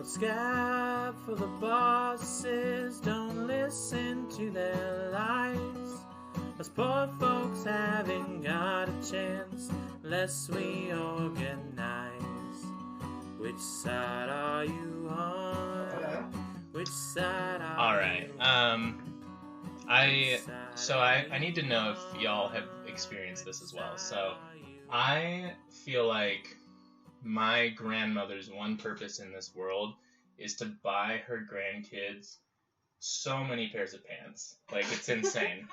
scab for the bosses, don't listen to their lies. Us poor folks haven't got a chance unless we organize. Which side are you on? Which side are Alright, you I need to know if y'all have experienced this as well. So, I feel like my grandmother's one purpose in this world is to buy her grandkids so many pairs of pants. Like, it's insane.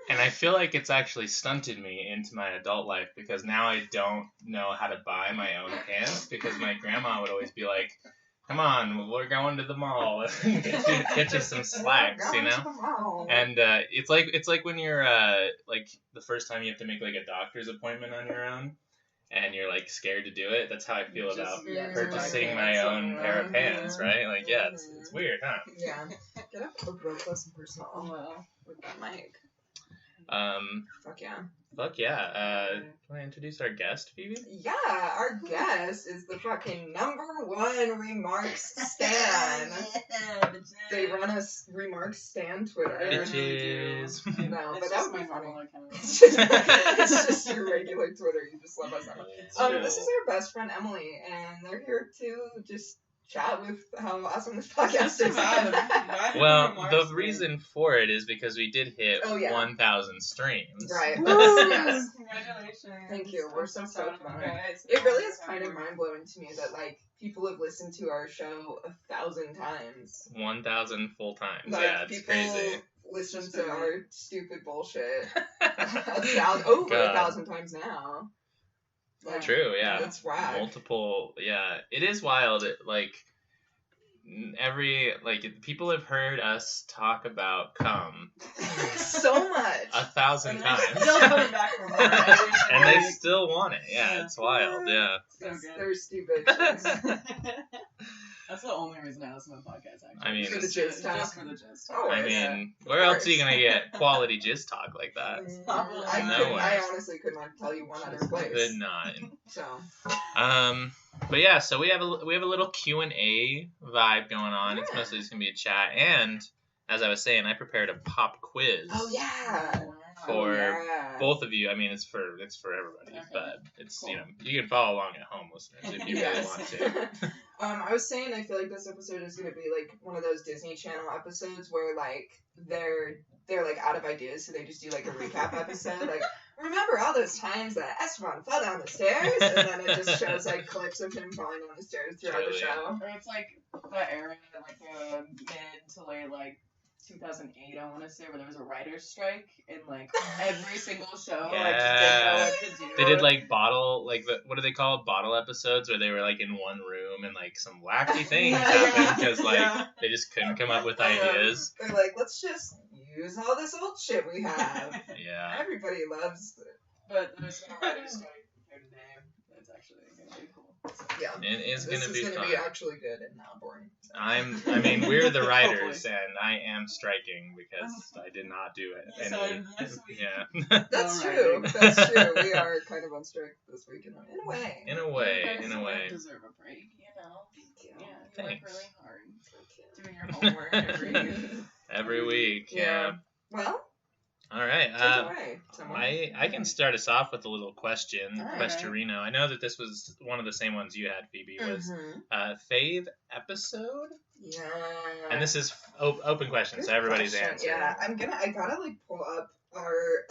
And I feel like it's actually stunted me into my adult life because now I don't know how to buy my own pants because my grandma would always be like, come on, we're going to the mall. get you some slacks, you know? And it's like when you're like the first time you have to make like a doctor's appointment on your own and you're like scared to do it. That's how I feel about purchasing my own pair of pants, right? Like, yeah, it's weird, huh? Yeah. Get up real close and personal with that mic. Fuck yeah. Fuck yeah. Want to introduce our guest, Phoebe? Yeah, our guest is the fucking #1 ReMARX stan. They run a ReMARX stan Twitter. Bitches. No, but that would be funny. Account. It's just your regular Twitter. You just love us that much. This is our best friend Emily, and they're here to just chat with how awesome this podcast is. Well, the reason for it is because we did hit 1,000 streams. Right. Yes. Congratulations. Thank you. We're so stoked about it. Guys. It really is kind of mind-blowing to me that, like, people have listened to our show 1,000 times. 1,000 full times. Like, Yeah, it's people crazy. listen to our stupid bullshit over 1,000 times now. Like, True, yeah. It's whack. Multiple, yeah. It is wild. People have heard us talk about cum so much. 1,000 times. Still coming back for more. And they still want it. Yeah, it's wild, yeah. So good. They're stupid. Bitches. That's the only reason I listen to podcasts, actually. I mean, For the jizz talk. Just for the jizz talk. Oh, I mean, where else are you going to get quality jizz talk like that? I honestly could not tell you one other place. Could not. So. But yeah, so we have a little Q&A vibe going on. It's mostly just gonna be a chat, and as I was saying, I prepared a pop quiz. Oh yeah. For both of you. I mean, it's for everybody, but it's cool. You can follow along at home, listeners, if you really want to. I was saying I feel like this episode is gonna be like one of those Disney Channel episodes where like they're like out of ideas, so they just do like a recap episode, like. Remember all those times that Esteban fell down the stairs? And then it just shows, like, clips of him falling down the stairs throughout the show. Or it's, like, that era, like, the mid to late, like, 2008, I want to say, where there was a writer's strike in, like, every single show. Yeah. Like, just didn't know what to do. They did, like, what do they call it? Bottle episodes, where they were, like, in one room and, like, some wacky things happened because, like, they just couldn't come up with ideas. They're like, let's just use all this old shit we have. Yeah. Everybody loves it. But there's no writer's strike here today. It's actually going to be cool. So, yeah. It is going to be fun. This is going to be actually good and not boring. So. We're the writers, and I am striking because I did not do it. Yeah. That's true. That's true. We are kind of on strike this week in a way. In a way. You deserve a break, you know. Yeah, you Thanks. work really hard. Doing your homework every week. Yeah. Well. All right. Take it away. I can start us off with a little question. Right. Questionerino. I know that this was one of the same ones you had, Phoebe. Was fave episode? Yeah. And this is open question, so everybody's answering. Yeah, I gotta like pull up our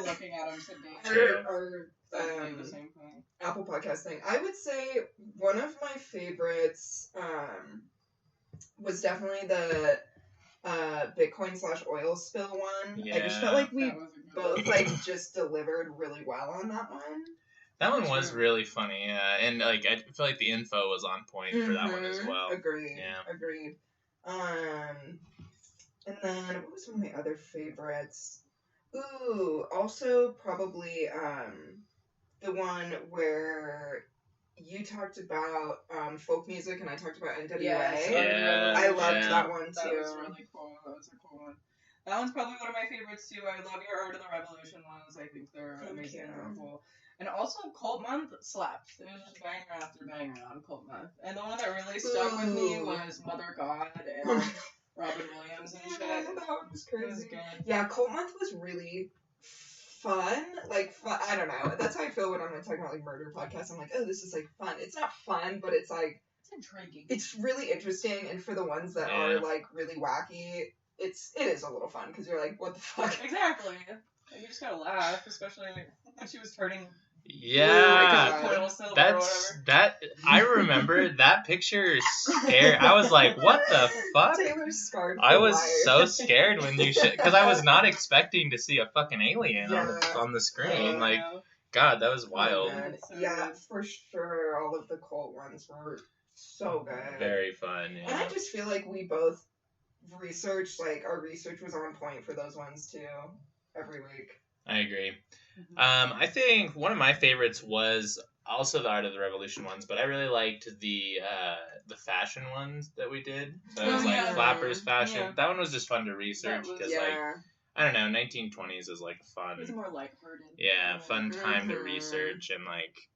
looking at them today. Our the same thing. Apple Podcast thing. I would say one of my favorites was definitely the Bitcoin/oil spill one. Yeah. I just felt like we both like just delivered really well on that one. That one was really funny, yeah. And like I feel like the info was on point for that one as well. Agreed. Yeah. Agreed. And then what was one of my other favorites? Ooh, also probably the one where you talked about folk music and I talked about NWA. Yes, I loved that one too. That was really cool. That was a cool one. That one's probably one of my favorites too. I love your Art of the Revolution ones. I think they're Thank amazing and you. wonderful. And also Cult Month slapped. It was just banger after banger on Cult Month. And the one that really stuck with me Ooh. was Mother God and Robin Williams and shit. Yeah, that one was It was crazy. good. Yeah, Cult Month was really fun. Like, I don't know. That's how I feel when I'm like, talking about like murder podcasts. I'm like, oh, this is like fun. It's not fun, but it's like, It's intriguing. it's really interesting. And for the ones that Yeah. are like really wacky, it is a little fun because you're like, what the fuck? Exactly. Like, you just gotta laugh, especially when she was turning Yeah. God. coil silver or That's whatever. that. I remember that picture. Scared. I was like, "What the fuck?" Taylor's scarred. I for was life. so scared when you because I was not expecting to see a fucking alien Yeah. on the screen. Oh, Like, no. God, that was Oh, wild. man. So Yeah, good. for sure. All of the cult ones were so good. Very fun. And I Yeah. just feel like we both researched, like, our research was on point for those ones, too, every week. I agree. Mhm. I think one of my favorites was also the Art of the Revolution ones, but I really liked the fashion ones that we did. So it was Oh, like yeah. flappers fashion. Yeah. That one was just fun to research That was- because like Yeah. I don't know, 1920s is like It was fun. more lighthearted. Yeah, fun time to Mhm. research and like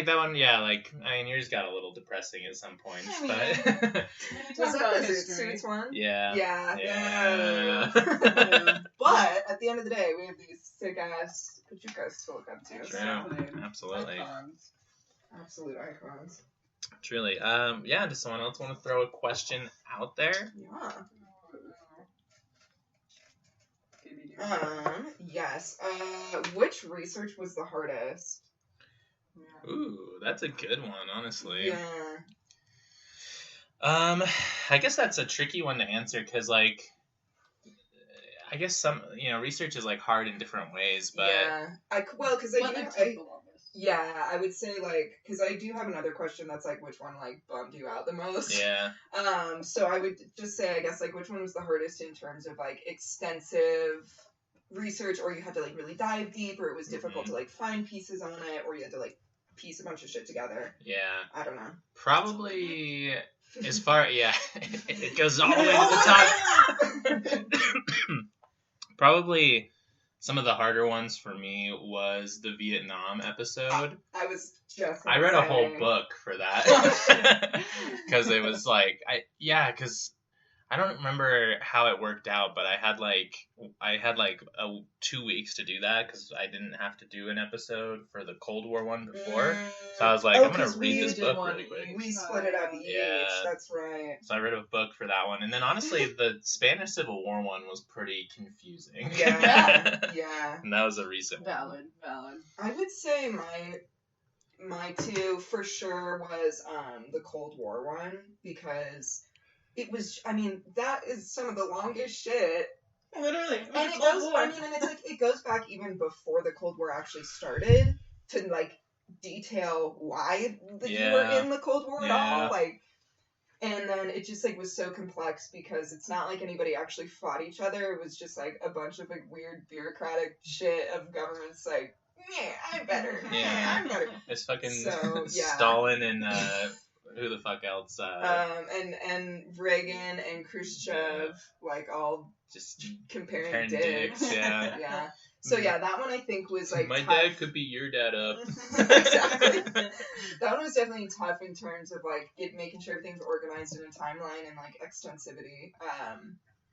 that one. Yeah, like I mean yours got a little depressing at some points, I mean, but Was Talk that about the history. Suits one? yeah. Yeah. Yeah. But at the end of the day, we have these sick ass Pachucas to look up to. True. Exactly. Absolutely. Icons. Absolute icons. Truly. Yeah, does someone else want to throw a question out there? Yeah. Phoebe, do you- Yes. Which research was the hardest? Yeah. Ooh, that's a good one, honestly. Yeah. I guess that's a tricky one to answer because, like, I guess some, research is like hard in different ways, but Yeah. Because What like took the longest? yeah, I would say like because I do have another question that's like which one like bummed you out the most. yeah, So I would just say I guess like which one was the hardest in terms of like extensive research, or you had to like really dive deep, or it was difficult to like find pieces on it, or you had to like piece a bunch of shit together. yeah, I don't know. probably as far, yeah, it goes all the way to the top. Probably some of the harder ones for me was the Vietnam episode. I was just. I read a whole book for that because it was like because I don't remember how it worked out, but I had like 2 weeks to do that because I didn't have to do an episode for the Cold War one before. So I was like, I'm gonna read this book really quick. We split it up each. Yeah. That's right. So I read a book for that one, and then honestly, the Spanish Civil War one was pretty confusing. Yeah. Yeah. And that was a recent one. Valid. I would say my two for sure was the Cold War one because it was. I mean, that is some of the longest shit. Literally. And it goes. I mean, and it's like it goes back even before the Cold War actually started to like detail why you were in the Cold War at all. Like, and then it just like was so complex because it's not like anybody actually fought each other. It was just like a bunch of like weird bureaucratic shit of governments like, yeah, I'm better. Yeah. I'm better. It's fucking So, yeah. Stalin and who the fuck else? And Reagan and Khrushchev like all Just comparing dicks. Yeah. Yeah. So yeah, that one I think was like my tough. dad could beat your dad up. Exactly. That one was definitely tough in terms of like making sure everything's organized in a timeline and like extensivity.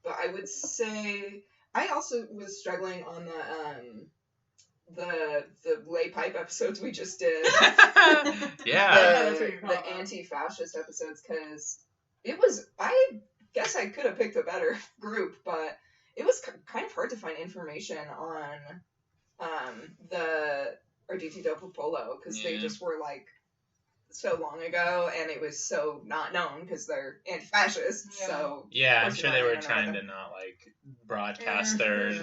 But I would say I also was struggling on the lay pipe episodes we just did. Yeah. The anti-fascist episodes because it was. I guess I could have picked a better group, but it was kind of hard to find information on the Arditi do Popolo because they just were like so long ago and it was so not known because they're anti-fascist. Yeah. So Yeah, I'm Of course sure you're they not were gonna trying know to not like broadcast their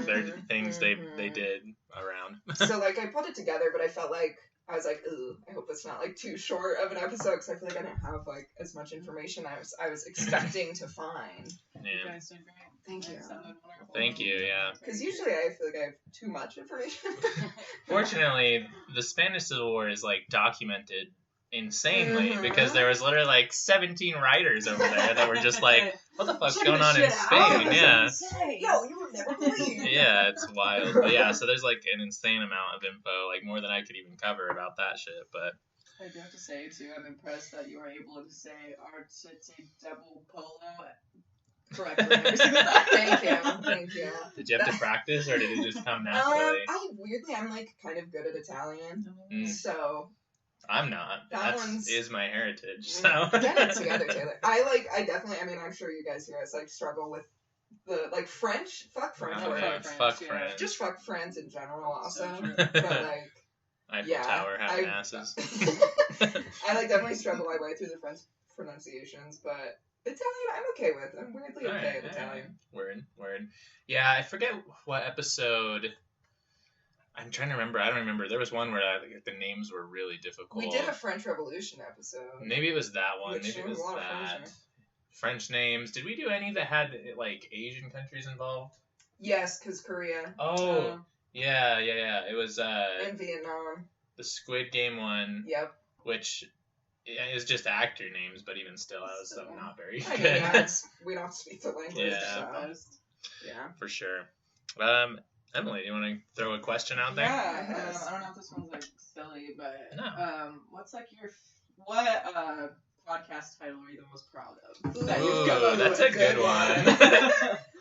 things they did around. so like I put it together, but I felt like I was like, ooh, I hope it's not like too short of an episode because I feel like I didn't have like as much information I was expecting to find. You Yeah. guys did great. Thank you. That sounded wonderful. Thank you. Yeah. Because usually I feel like I have too much information. Fortunately, the Spanish Civil War is like documented insanely because there was literally like 17 writers over there that were just like, what the fuck's going on in Spain? Yeah. Yo, you would never believe. Yeah, it's wild. But yeah, so there's like an insane amount of info, like more than I could even cover about that shit. But I do have to say too, I'm impressed that you were able to say Artsy double polo correctly every single time. Thank you. did you have to practice or did it just come naturally? I'm like kind of good at Italian, Mm. so I'm not. That That one's- is my heritage. So get it together, Taylor. I definitely. I mean, I'm sure you guys hear us like struggle with the like French. Fuck French. Oh, or yeah, French, fuck yeah. French. just fuck France in general, also. So true. But like. Eiffel Yeah, Tower having I- asses. I like definitely struggle my way through the French pronunciations, but Italian I'm okay with. I'm weirdly okay Alright, at Italian. Word. Yeah, I forget what episode. I'm trying to remember. I don't remember. There was one where the names were really difficult. We did a French Revolution episode. Maybe it was that one. Which Maybe there it was was a lot of French that. in it. French names. Did we do any that had like Asian countries involved? Yes, because Korea Oh, yeah. It was and Vietnam. the Squid Game one, Yep. which is just actor names, but even still, that was Still. not very I good. mean, yeah, we don't speak the language, Yeah. so yeah. For sure. Emily, do you want to throw a question out there? Yeah, Yes. I don't know if this one's like silly, but No. what's like what podcast title are you the most proud of? Ooh, That Ooh, you've come up that's with? a good one.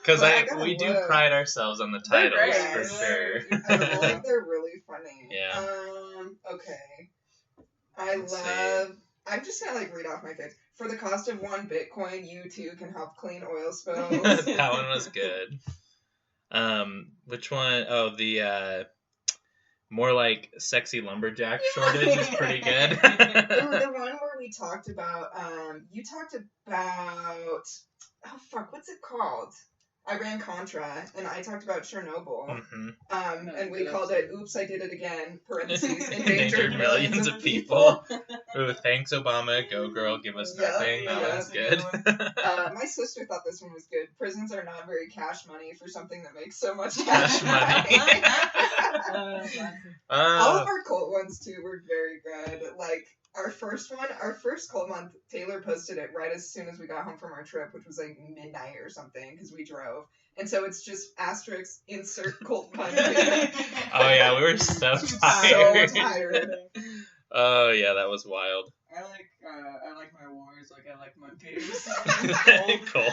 Because But I gotta we do look. pride ourselves on the They're titles great. for sure. I think they're really funny. Yeah. Okay. I Let's love. I'm just gonna like read off my faves. For the cost of 1 Bitcoin, you too can help clean oil spills. That one was good. Which one? Oh, the more like sexy lumberjack shortage is pretty good. the one where we talked about. You talked about. Oh fuck! What's it called? Iran Contra, and I talked about Chernobyl. Mhm. And we called it "Oops, I Did It Again." Parentheses Endangered millions of people. Ooh, thanks Obama, go girl, give us Yeah, nothing. That yeah, was that's a good. good My sister thought this one was good. Prisons are not very cash money for something that makes so much Cash money. All of our cult ones too were very good. Like our first cult month, Taylor posted it right as soon as we got home from our trip, which was like midnight or something because we drove. And so it's just asterisk insert cult pun. Oh yeah, we were so So tired. tired. Oh yeah, that was wild. I like my wars like I like my beers. Cold.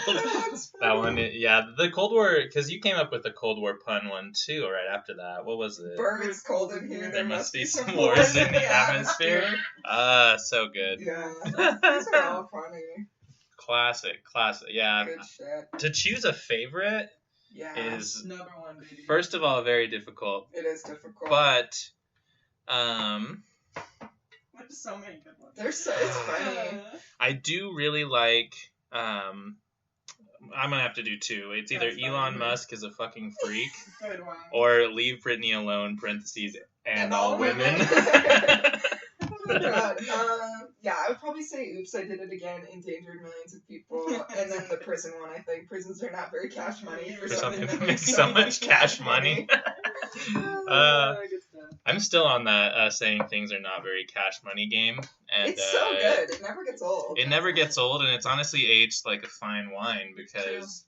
That one, yeah, the Cold War, because you came up with the Cold War pun one too, right after that. What was it? Burr, it's cold in here. There must be some wars in the atmosphere. So good. Yeah, these are all funny. Classic. Yeah. Good shit. To choose a favorite Yeah, is, Number one, baby. first of all, very difficult. it is difficult. But, There's so many good ones. It's funny. I do really like, I'm gonna have to do two. It's either That's fine. Elon Musk is a fucking freak, Good one. or Leave Britney Alone, parentheses, and all women. Oh my God. Yeah, I would probably say "Oops, I Did It Again," endangered millions of people, and then the prison one. I think prisons are not very cash money for For something that makes so much cash money. Good stuff. I'm still on that saying things are not very cash money game. And, It's so good. It never gets old. It never gets old, and it's honestly aged like a fine wine because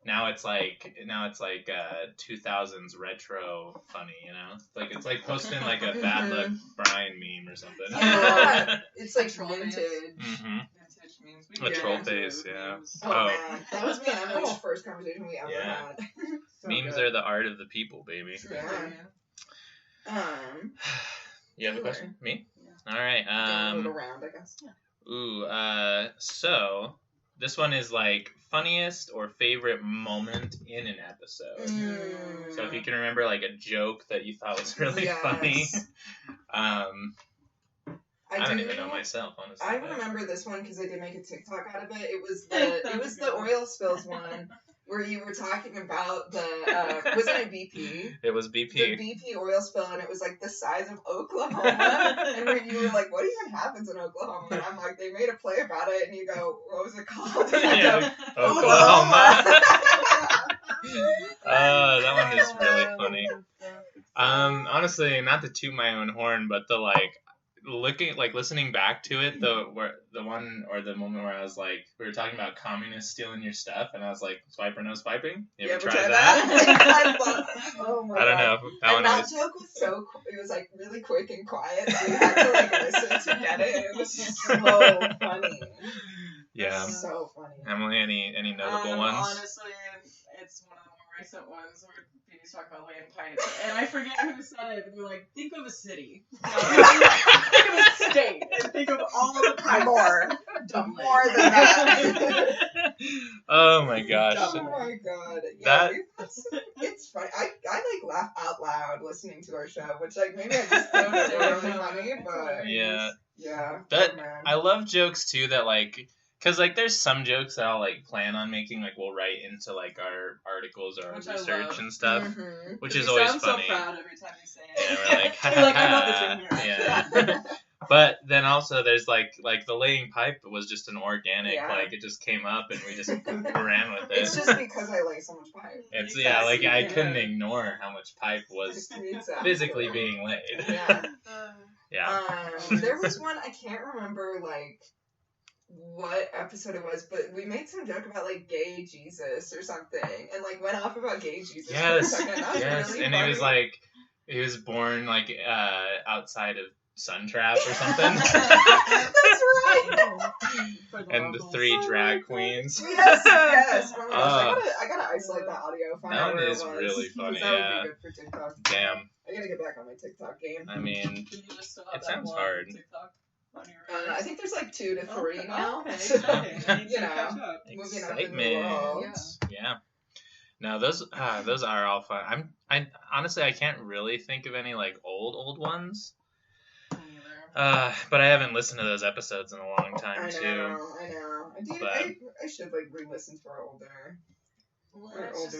now it's like 2000s retro funny, you know? It's like posting like a bad luck Brian meme or something. Yeah, it's like Troll vintage. hmm Vintage memes. A Yeah. troll face, yeah. Oh, Oh. man, that was me and Emily's first conversation we ever Yeah. had. So Memes good. are the art of the people, baby. Yeah. You have a Taylor. question? Me? Yeah. All right. Going a little round, I guess. So this one is like funniest or favorite moment in an episode. So if you can remember like a joke that you thought was really Yes. funny. I don't do- even know myself, honestly. I but- remember this one because I did make a TikTok out of it. It was the oil spills one where you were talking about the wasn't it BP? It was The BP. BP oil spill, and it was like the size of Oklahoma. And where you were like, "What even happens in Oklahoma?" And I'm like, "They made a play about it." And you go, "What was it called?" And I Yeah, go, Oklahoma. That one is really funny. Honestly, not to toot my own horn, but the listening back to it, the moment where I was like, we were talking about communists stealing your stuff, and I was like, swipe or no swiping? You ever try that? I love that. Oh my I don't God. know. That And one that always... joke was it was like really quick and quiet, so you had to like listen to get it. It was so funny. Yeah. So funny. Emily, any notable ones? Honestly, it's one of the more recent ones where Phoebe's talking about laying pipes, and I forget who said it, but we're like, think of a city. Think of a state, and think of all of the pipes. More than that. Oh my gosh. Oh my God. That- It's funny. I like laugh out loud listening to our show, which like maybe I just found it really funny, but Yeah. yeah. That oh, man. I love jokes too that like, cause like there's some jokes that I'll like plan on making, like we'll write into like our articles or our Which I research love. and stuff, Mhm. which You is always sound funny. so proud every time you say it. Yeah, we're like, You're like, I got this in here. Yeah. But then also there's like the laying pipe was just an organic, Yeah. like it just came up and we just ran with it. It's just because I like so much pipe. It's like I couldn't ignore how much pipe was Exactly. physically being laid. Yeah. Yeah. There was one, I can't remember like what episode it was, but we made some joke about like gay Jesus or something, and like went off about gay Jesus for a Yes. second. That was Yes. really And funny. he was like, he was born like outside of Suntrap or something. That's right. And the 3 drag queens. Yes. Oh my gosh, I gotta isolate that audio. Find That out one where is it was, really 'cause funny, That would yeah. be good for TikTok. Damn. I gotta get back on my TikTok game. I mean, Do you just still It have that sounds one hard. TikTok on your I think there's like 2 to 3 Okay. now. Okay, So, exciting. I need you to know. catch up. Moving up in the excitement. world. Yeah. No, those are all fun. I honestly I can't really think of any like old ones. Me either. But I haven't listened to those episodes in a long time I too. know. But- I should like re-listen to our older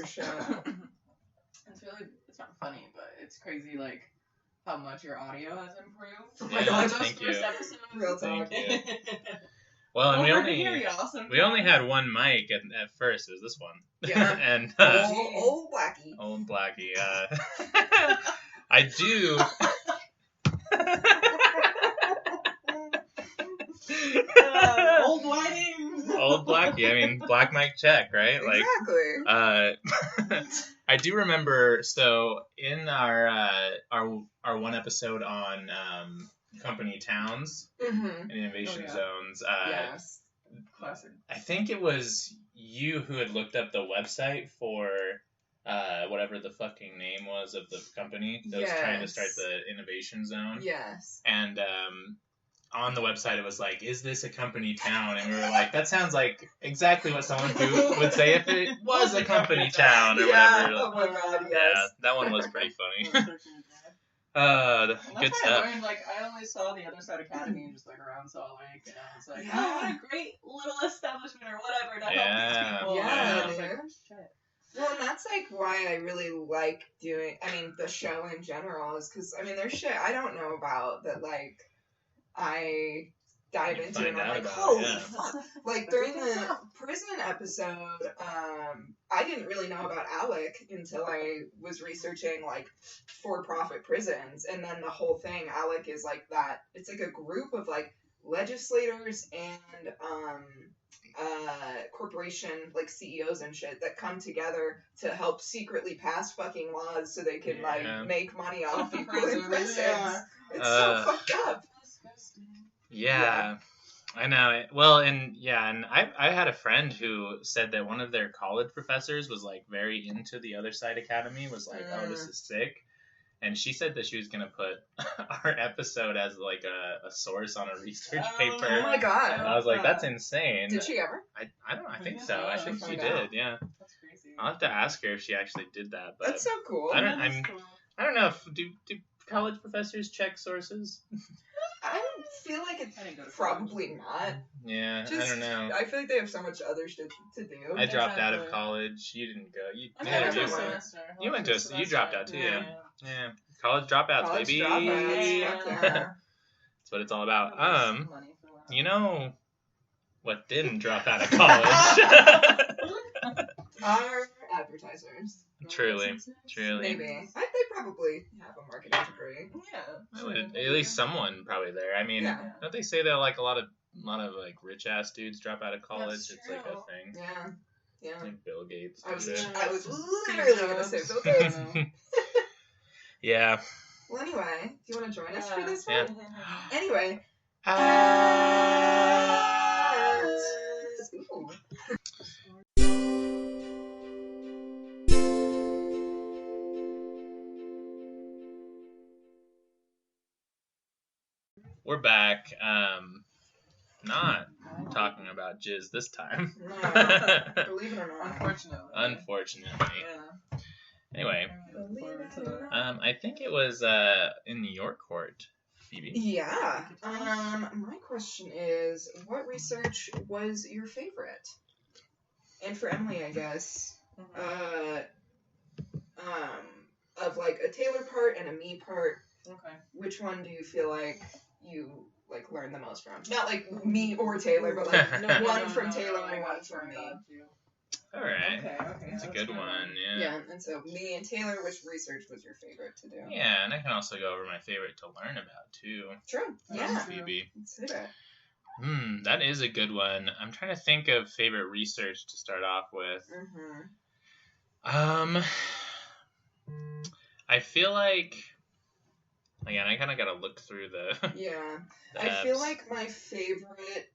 show. It's not funny, but it's crazy like how much your audio has improved. Oh my Like, God, those thank first you. episodes. Real Thank talk. you. Well, and we only had had one mic at first. It was this one. Yeah. And Old Blackie. old Blackie. I do. old lighting. Old Blackie. I mean, black mic check, right? Exactly. I do remember. So in our one episode on company towns Mm-hmm. and innovation Oh, yeah. zones. Yes. Classic. I think it was you who had looked up the website for whatever the fucking name was of the company that was trying to Yes. start the innovation zone. Yes. And on the website, it was like, "Is this a company town?" And we were like, "That sounds like exactly what someone who would say if it was a company town or Yeah. whatever." Oh my God. Yeah, Yes. that one was pretty funny. Well, Good that's why I stuff. learned, like, I only saw the Other Side Academy just, like, around Salt Lake, and I was like, Yeah. oh, what a great little establishment or whatever to Yeah. help these people. Yeah, And I was like, dude. oh, shit. Well, and that's like why I really like doing. I mean, the show in general is because there's shit I don't know about that like I dive You into find and I'm out like, about it, holy yeah. fuck! Like But during it turns the out. prison episode, I didn't really know about ALEC until I was researching like for-profit prisons, and then the whole thing, ALEC is like that. It's like a group of like legislators and corporation like CEOs and shit that come together to help secretly pass fucking laws so they can Yeah. like make money off people in Prisons, prisons. yeah. It's so fucked up. Yeah, I know it. Well, and I had a friend who said that one of their college professors was like very into the Other Side Academy, was like, "Oh, this is sick." And she said that she was gonna put our episode as like a source on a research paper. Oh my God. And I was like, "That's insane." Did she ever? I don't know. I think Yeah, so. I I'll think she find did. out. Yeah. That's crazy. I'll have to ask her if she actually did that. But That's so cool. I don't- That's I'm- cool. I don't know if do college professors check sources. I feel like it's I didn't go to probably not. Yeah, I Just, don't know. I feel like they have so much other shit to do. I dropped out of Exactly. college. You didn't go. You I Yeah, went to a you went. semester. You went to a- you dropped out too, yeah. Yeah, college dropouts, College baby. dropouts, Yeah. fuck yeah. That's what it's all about. Money for that. You know what didn't drop out of college? Our advertisers. Truly. Maybe. They probably have a marketing degree. Yeah. I would, at least someone probably there. I mean, Yeah. don't they say that like a lot of like rich ass dudes drop out of college? That's It's like a true. thing. Yeah. Yeah. Like Bill Gates. I was did it. I was literally gonna say Bill Gates. Yeah. Well, anyway, do you want to join us for this Yeah. one? Anyway. Ooh. We're back. Not talking about jizz this time. No, believe it or not. Unfortunately. Yeah. Anyway, Looking forward to that. I think it was in your court, Phoebe. Yeah. My question is, what research was your favorite? And for Emily, I guess, of like a Taylor part and a me part, Okay. which one do you feel like you like learned the most from? Not like me or Taylor, but like one from Taylor and one from me. All right. Okay. That's a good one. Yeah. Yeah, and so me and Taylor, which research was your favorite to do? Yeah, and I can also go over my favorite to learn about too. True. Yeah. Phoebe. Let's do that. That is a good one. I'm trying to think of favorite research to start off with. Mm-hmm. I feel like, again, I kind of got to look through the. Yeah. the I feel apps. like my favorite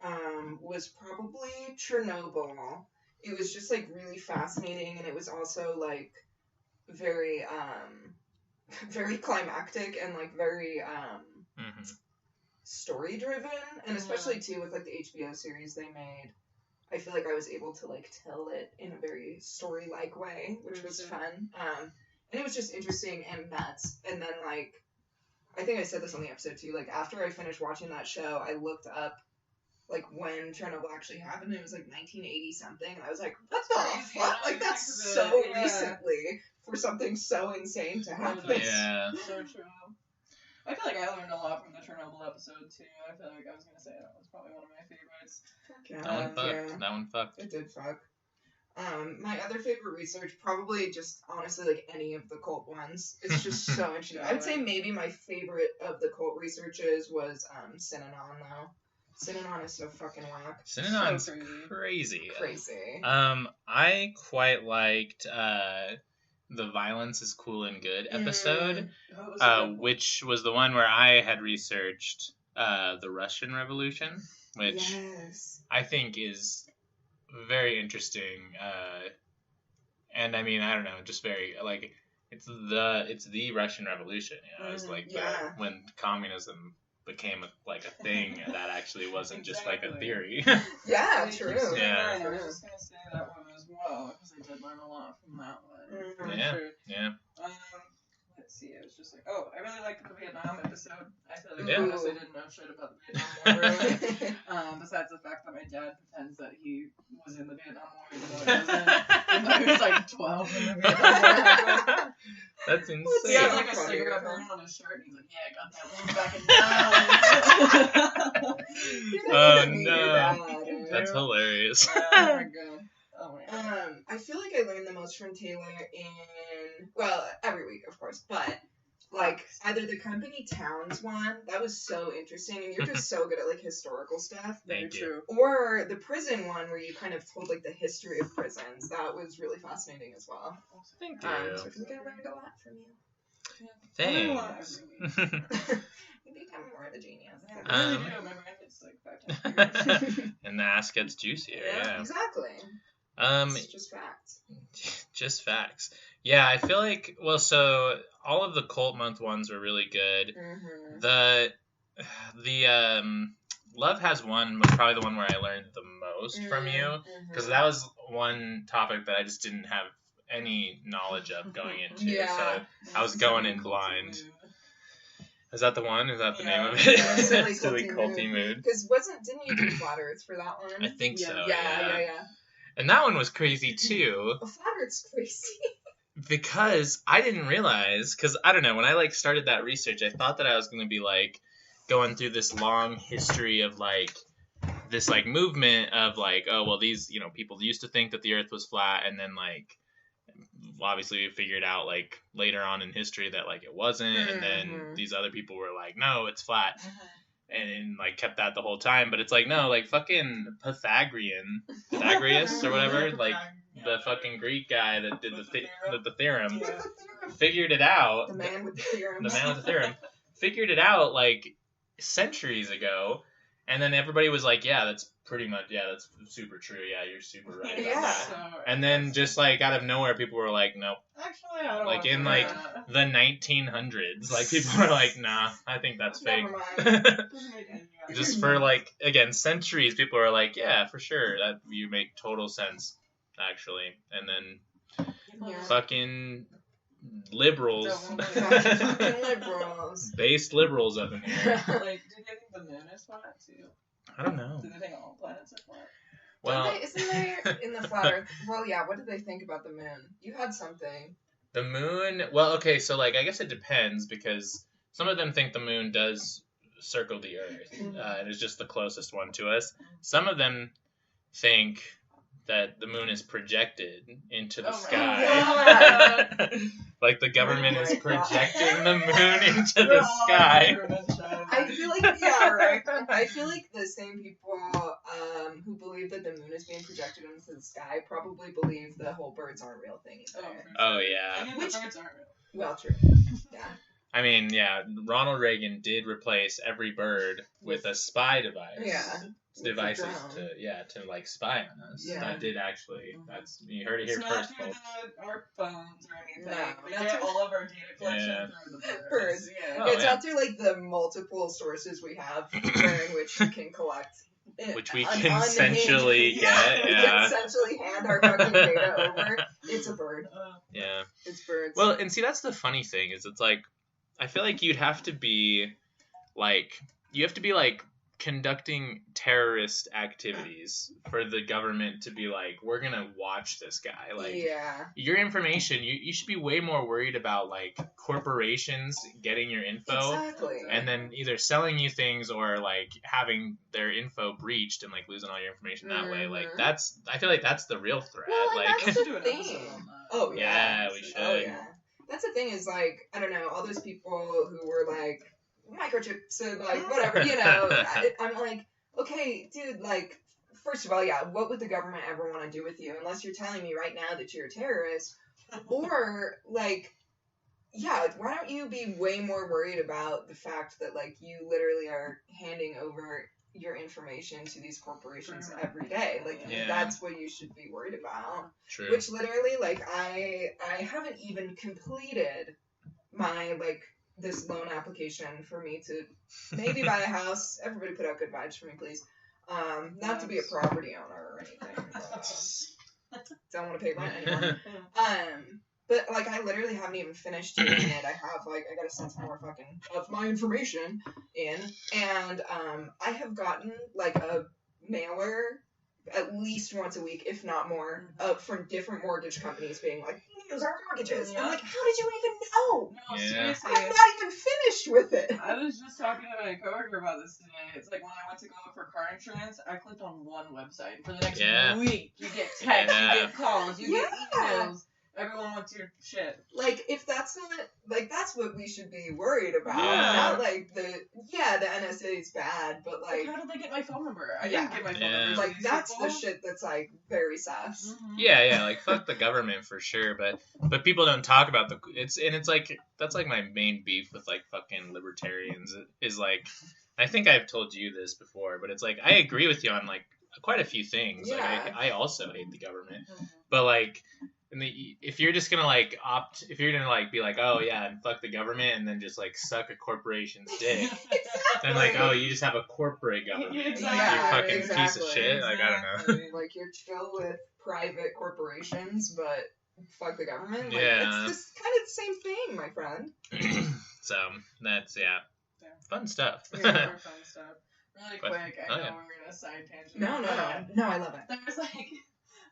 was probably Chernobyl. It was just like really fascinating, and it was also like very very climactic and like very Mhm. story driven, and especially too with like the HBO series they made. I feel like I was able to like tell it in a very story like way, which was fun. And it was just interesting and nuts. And then like I think I said this on the episode too, like after I finished watching that show, I looked up like when Chernobyl actually happened. It was like 1980 something, and I was like, what the fuck? Like that's so recently for something so insane to happen. Yeah. So true. I feel like I learned a lot from the Chernobyl episode too. I feel like I was gonna say that was probably one of my favorites. Yeah, That one fucked. yeah. That one fucked. It did fuck. My other favorite research, probably just honestly like any of the cult ones. It's just so interesting. I would say maybe my favorite of the cult researches was Synanon though. Synanon is so fucking whack. Synanon's So crazy. Crazy. I quite liked the Violence is Cool and Good episode, which was the one where I had researched the Russian Revolution, which Yes. I think is very interesting. And I mean, I don't know, just very like it's the Russian Revolution. You know, it's like Yeah. when communism became like a thing that actually wasn't just like a Exactly. theory. Yeah, Thank you true. so Yeah. much. I was just gonna say that one as well because I did learn a lot from that one. For Yeah. sure. Yeah. Let's see. It was just like, I really liked the Vietnam episode. I feel like Yeah. I honestly didn't know shit about the Vietnam War. Really. Besides the fact that my dad pretends that he was in the Vietnam War even though he wasn't. Even though he was like 12 when the Vietnam War happened. That's insane. He has like a Funny. cigarette burn on his shirt, and he's like, "Yeah, I got that one back in town." Oh, Me no. or that, That's hilarious. Oh my god. Oh my god. I feel like I learned the most from Taylor in, well, every week, of course, but like either the company towns one, that was so interesting, and you're just so good at like historical stuff. Thank you. True. Or the prison one where you kind of told like the history of prisons. That was really fascinating as well. Thank So I you. feel like I learned a lot from you. Thanks. You become more of a genius. I really do. My brain gets like 5 times bigger. And the ass gets juicier, yeah. Exactly. It's just facts. Just facts. Yeah, I feel like, well, so all of the cult month ones were really good. Mm-hmm. The Love Has Won was probably the one where I learned the most from you, because that was one topic that I just didn't have any knowledge of going into. Yeah. So I was going in blind. Is that the one? Is that the name of Yeah, it? Silly Silly Culty Culty Mood. Because didn't you do Flat Earth for that one? I think so. Yeah. And that one was crazy too, Well, Flat Earth's crazy. because I didn't realize, because I don't know, when I like started that research, I thought that I was going to be like going through this long history of like this like movement of like, oh well, these, you know, people used to think that the Earth was flat, and then like obviously we figured out like later on in history that like it wasn't, and then these other people were like, no, it's flat, and like kept that the whole time. But it's like, no, like fucking Pythagoras or whatever, like the fucking Greek guy that did the theorem, figured it out. The man with the theorem. The man with the theorem figured it out like centuries ago, and then everybody was like, yeah, that's pretty much, yeah, that's super true. Yeah, you're super right about Yeah. that. And then just like out of nowhere, people were like, nope. Actually, I don't Like want to in do like that. the 1900s, like people were like, nah, I think that's fake. Never mind. Doesn't make any sense. Just for like, again, centuries, people are like, yeah, for sure, that you make total sense, actually. And then Yeah. fucking liberals, Fucking liberals. based liberals up in here. Like, do they think the moon is flat too? I don't know. Do they think all planets are flat? Well, Isn't there in the flat Earth? Well, yeah. What did they think about the moon? You had something. the moon, well, okay, so like, I guess it depends, because some of them think the moon does circle the Earth, and is just the closest one to us. Some of them think that the moon is projected into the Oh my sky. Like the government Oh is my God. projecting the moon into the sky. I feel like, yeah, right. I feel like the same people who believe that the moon is being projected into the sky probably believe the whole birds aren't real thing either. Oh, I yeah. mean, Which- the birds aren't real. Well, true. Yeah. I mean, yeah, Ronald Reagan did replace every bird with a spy device. Yeah. Devices drone. to like spy on us. Yeah. That did actually. That's, you heard it It's here not first, through folks. our phones or anything. No, We not get through- all of our data collection Yeah. through the birds. Birds. Yeah. Oh, It's yeah. not through like the multiple sources we have in which we can collect. Which we un- consensually unhinged- get, We yeah. consensually hand our fucking data over. It's a bird. Yeah. It's birds. Well, and see, that's the funny thing, is it's like, I feel like you have to be like conducting terrorist activities for the government to be like, we're gonna watch this guy. Like, yeah. your information, you should be way more worried about like corporations getting your info Exactly. and then either selling you things or like having their info breached and like losing all your information that way. Like, Mhm. I feel like that's the real threat. Well, and Like, that's We should the do an thing. episode on that. Oh yeah. Yeah, we should. Oh yeah. That's the thing is like, I don't know, all those people who were like microchips and like whatever, you know. I'm like, okay, dude, like, first of all, yeah, what would the government ever want to do with you unless you're telling me right now that you're a terrorist? Or like, yeah, why don't you be way more worried about the fact that like you literally are handing over your information to these corporations every day? Like, Yeah. that's what you should be worried about. true. Which literally, like, I haven't even completed my, like, this loan application for me to maybe buy a house. Everybody put out good vibes for me, please. Not to be a property owner or anything. But, don't want to pay rent anymore. But, like, I literally haven't even finished doing it. I have, like, I gotta send some more fucking of my information in. And, I have gotten, like, a mailer at least once a week, if not more, from different mortgage companies being like, use our mortgages. Yeah. I'm like, how did you even know? No, Yeah. seriously. I'm not even finished with it. I was just talking to my coworker about this today. It's like when I went to go look for car insurance, I clicked on one website. For the next Yeah. week, you get texts, Yeah. you get calls, you get Yeah. emails. Everyone wants your shit. Like, if that's not, like, that's what we should be worried about. Yeah. Not, like, the NSA is bad, but, Like, like, how did they get my phone number? I Yeah. didn't get my phone Yeah. number. like that's the shit that's, like, very sus. Mm-hmm. Yeah, like fuck the government for sure, but people don't talk about it's like that's like my main beef with like fucking libertarians is like, I think I've told you this before, but it's like I agree with you on like quite a few things. Yeah. Like I also hate the government, Mhm. but like if you're just gonna like if you're gonna like be like, oh yeah, and fuck the government and then just like suck a corporation's dick, then like, oh, you just have a corporate government. Exactly. You fucking piece exactly. of shit. Like, I don't know. Exactly. Like, you're chill with private corporations, but fuck the government. Like, Yeah. it's just kind of the same thing, my friend. So that's fun stuff. Yeah. More fun stuff. Really But- quick, I oh, know yeah. we're gonna side tangent. No, I love it.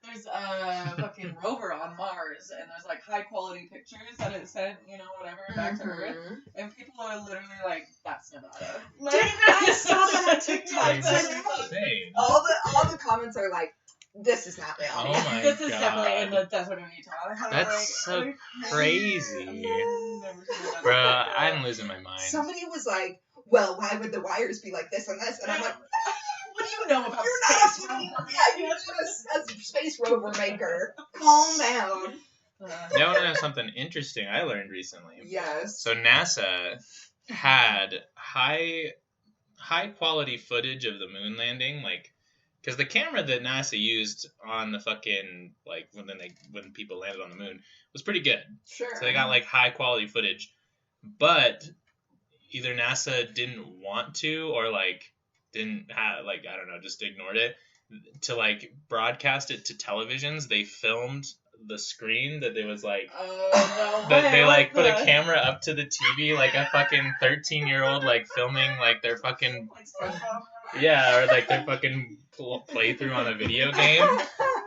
There's a fucking rover on Mars, and there's like high quality pictures that it sent, whatever, back to Earth, Mhm. and people are literally like, "That's Nevada." Dude, I saw that on TikTok Like, today. insane. All the comments are like, this is not reality. Oh my This is God. definitely in the desert of Utah. That's so crazy. Never seen that. Bruh, I'm losing my mind. Somebody was like, well, why would the wires be like this and this? And I'm like, What do you know about you're not space? you're not a space rover maker. Calm down. You know something interesting I learned recently? Yes. So NASA had high quality footage of the moon landing, like, because the camera that NASA used on the fucking, like, when people landed on the moon was pretty good. Sure. So they got like high quality footage, but either NASA didn't want to or like didn't have, like, I don't know, just ignored it to like broadcast it to televisions. They filmed the screen that it was like Oh, no. that they like put a What the- camera up to the TV like a fucking 13-year-old like filming like their fucking Like SpongeBob. or like their fucking playthrough on a video game,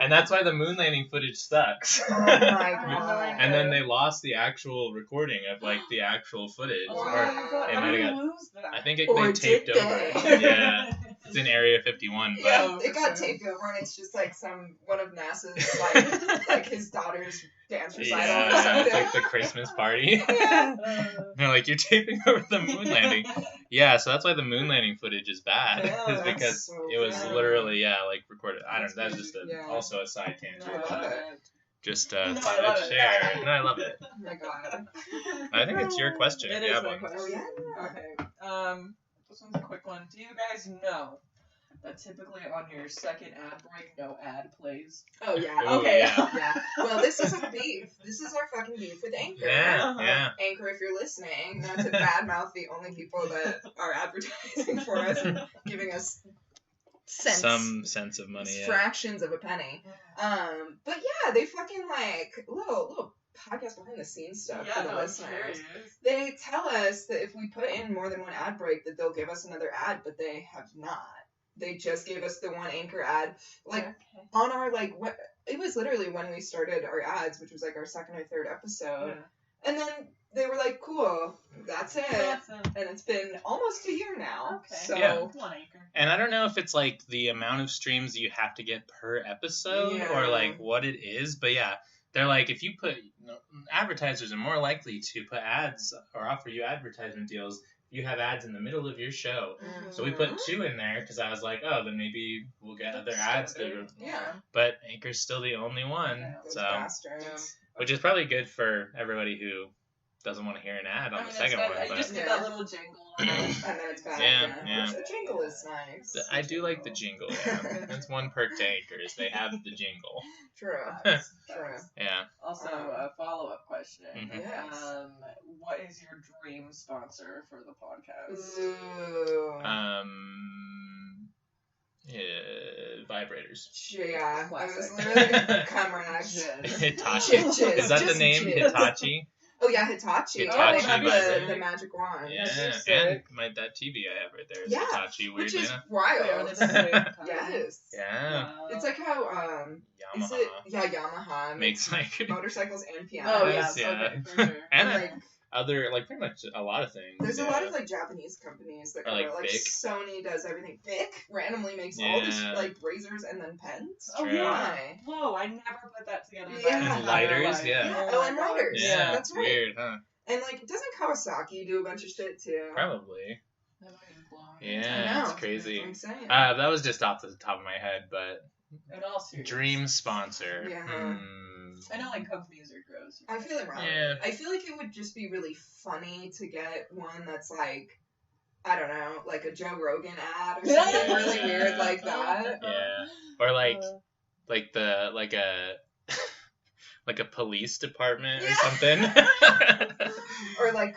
and that's why the moon landing footage sucks. Oh my god. And then they lost the actual recording of like the actual footage. Oh Or my God. it How might did have you lose that? I think Or they taped did over. they? Yeah, it's in Area 51. But Yeah, Oh, it for got sure. taped over, and it's just like one of NASA's like his daughter's dance recital or yeah, it's something. like the Christmas party. Yeah. They're like, you're taping over the moon landing. Yeah, so that's why the moon landing footage is bad. Yeah, is that's because so it was bad. literally like recorded. I don't know. That's just Yeah. also a side tangent. No, I love love it. it. Just No, I thought love I'd it. share. No, I love it. Oh my god. I think it's your question. It Yeah, is my but- question. Oh, yeah? Okay. This one's a quick one. Do you guys know that typically on your second ad break, no ad plays? Oh yeah. Ooh, Okay. yeah. Yeah. Well, this isn't beef. This is our fucking beef with Anchor. Yeah, yeah. Anchor, if you're listening, not to badmouth the only people that are advertising for us and giving us cents, Some sense of money. Yeah. fractions of a penny. But yeah, they fucking like little podcast behind the scenes stuff for the I'm listeners. curious. They tell us that if we put in more than one ad break, that they'll give us another ad, but they have not. They just gave us the one Anchor ad, like Okay. on our like what it was literally when we started our ads, which was like our second or third episode, and then they were like, "Cool, that's it," That's it. and it's been almost a year now. Okay. So Yeah. Come on, Anchor. And I don't know if it's like the amount of streams you have to get per episode Yeah. or like what it is, but yeah, they're like if you put advertisers are more likely to put ads or offer you advertisement deals if you have ads in the middle of your show. So we put 2 in there because I was like, oh, then maybe we'll get other ads. yeah, But Anchor's still the only one, Yeah. those so bastards. which is probably good for everybody who doesn't want to hear an ad on the second one. You But just get Yeah. that little jingle. And then it's back. Yeah. Which the jingle is nice. I do like the jingle. Yeah, that's one perk to Anchor is they have the jingle. True. Nice. True. Yeah. Also, a follow-up question. Mhm. Yes. What is your dream sponsor for the podcast? Ooh. Vibrators. Yeah, I was Classic. literally gonna come next. Jizz. Hitachi. Jizz, Is that the just name? jizz. Hitachi? Oh yeah, Hitachi. Hitachi they have vibrator. the magic wand. Yeah. That's And that TV I have right there is Yeah, Hitachi. Which Weirdly is enough. wild. Wait, are they the same kind? Yes. Yeah. It's like how is Yamaha it Yamaha makes like motorcycles and pianos. Oh Yes, yes, yeah. okay, for sure. and like other like pretty much a lot of things. there's a yeah. lot of like Japanese companies that Or, like, cover, like Bic. Sony does everything. Bic randomly makes all these Yeah. like razors and then pens. Oh True. yeah. Why? Whoa, I never put that together. in my Yeah. entire And lighters, life. yeah. Oh, my and God. lighters. Yeah, that's right. weird, huh? And like doesn't Kawasaki do a bunch of shit too? Probably. That might be blowing. Yeah, I it's know. crazy. That's what I'm saying. That was just off the top of my head, but In all seriousness. dream sponsor. Yeah. I know like companies are gross. I feel it wrong. Yeah. I feel like it would just be really funny to get one that's like, I don't know, like a Joe Rogan ad or something really weird like that. Yeah. Or like a like a police department or Yeah. something. Or like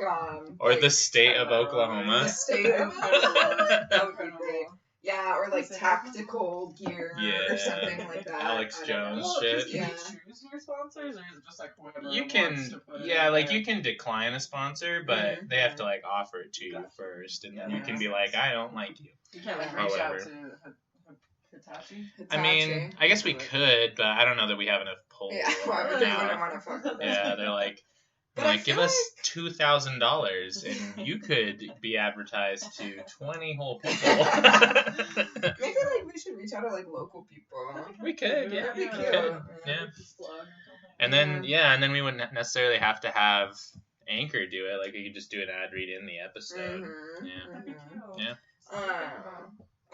Or like the state of the Oklahoma. state of That that would would be be great. Yeah, or like Is it- tactical gear Yeah. or something like that. Alex I don't know. Jones Well, shit. Can Yeah. you choose your sponsors, or is it just like whoever You wants can, to put it yeah, in like there? you can decline a sponsor, but Mhm. they have to like offer it to you Gotcha. first, and then Yeah, you can that be makes like, sense. I don't like you. You can't like Or reach out whatever. to Hitachi. I mean, Hitachi. I guess we could, but I don't know that we have enough pull. Yeah, well, right we now. wouldn't want to fuck with Yeah, them. they're like, But I'm I like, give feel us $2,000 and you could be advertised to 20 whole people. Maybe like we should reach out to like local people. We could, yeah. That'd be We cute. could, yeah. And then we wouldn't necessarily have to have Anchor do it. Like, we could just do an ad read in the episode. Mm-hmm. Yeah. That'd be cute. Yeah.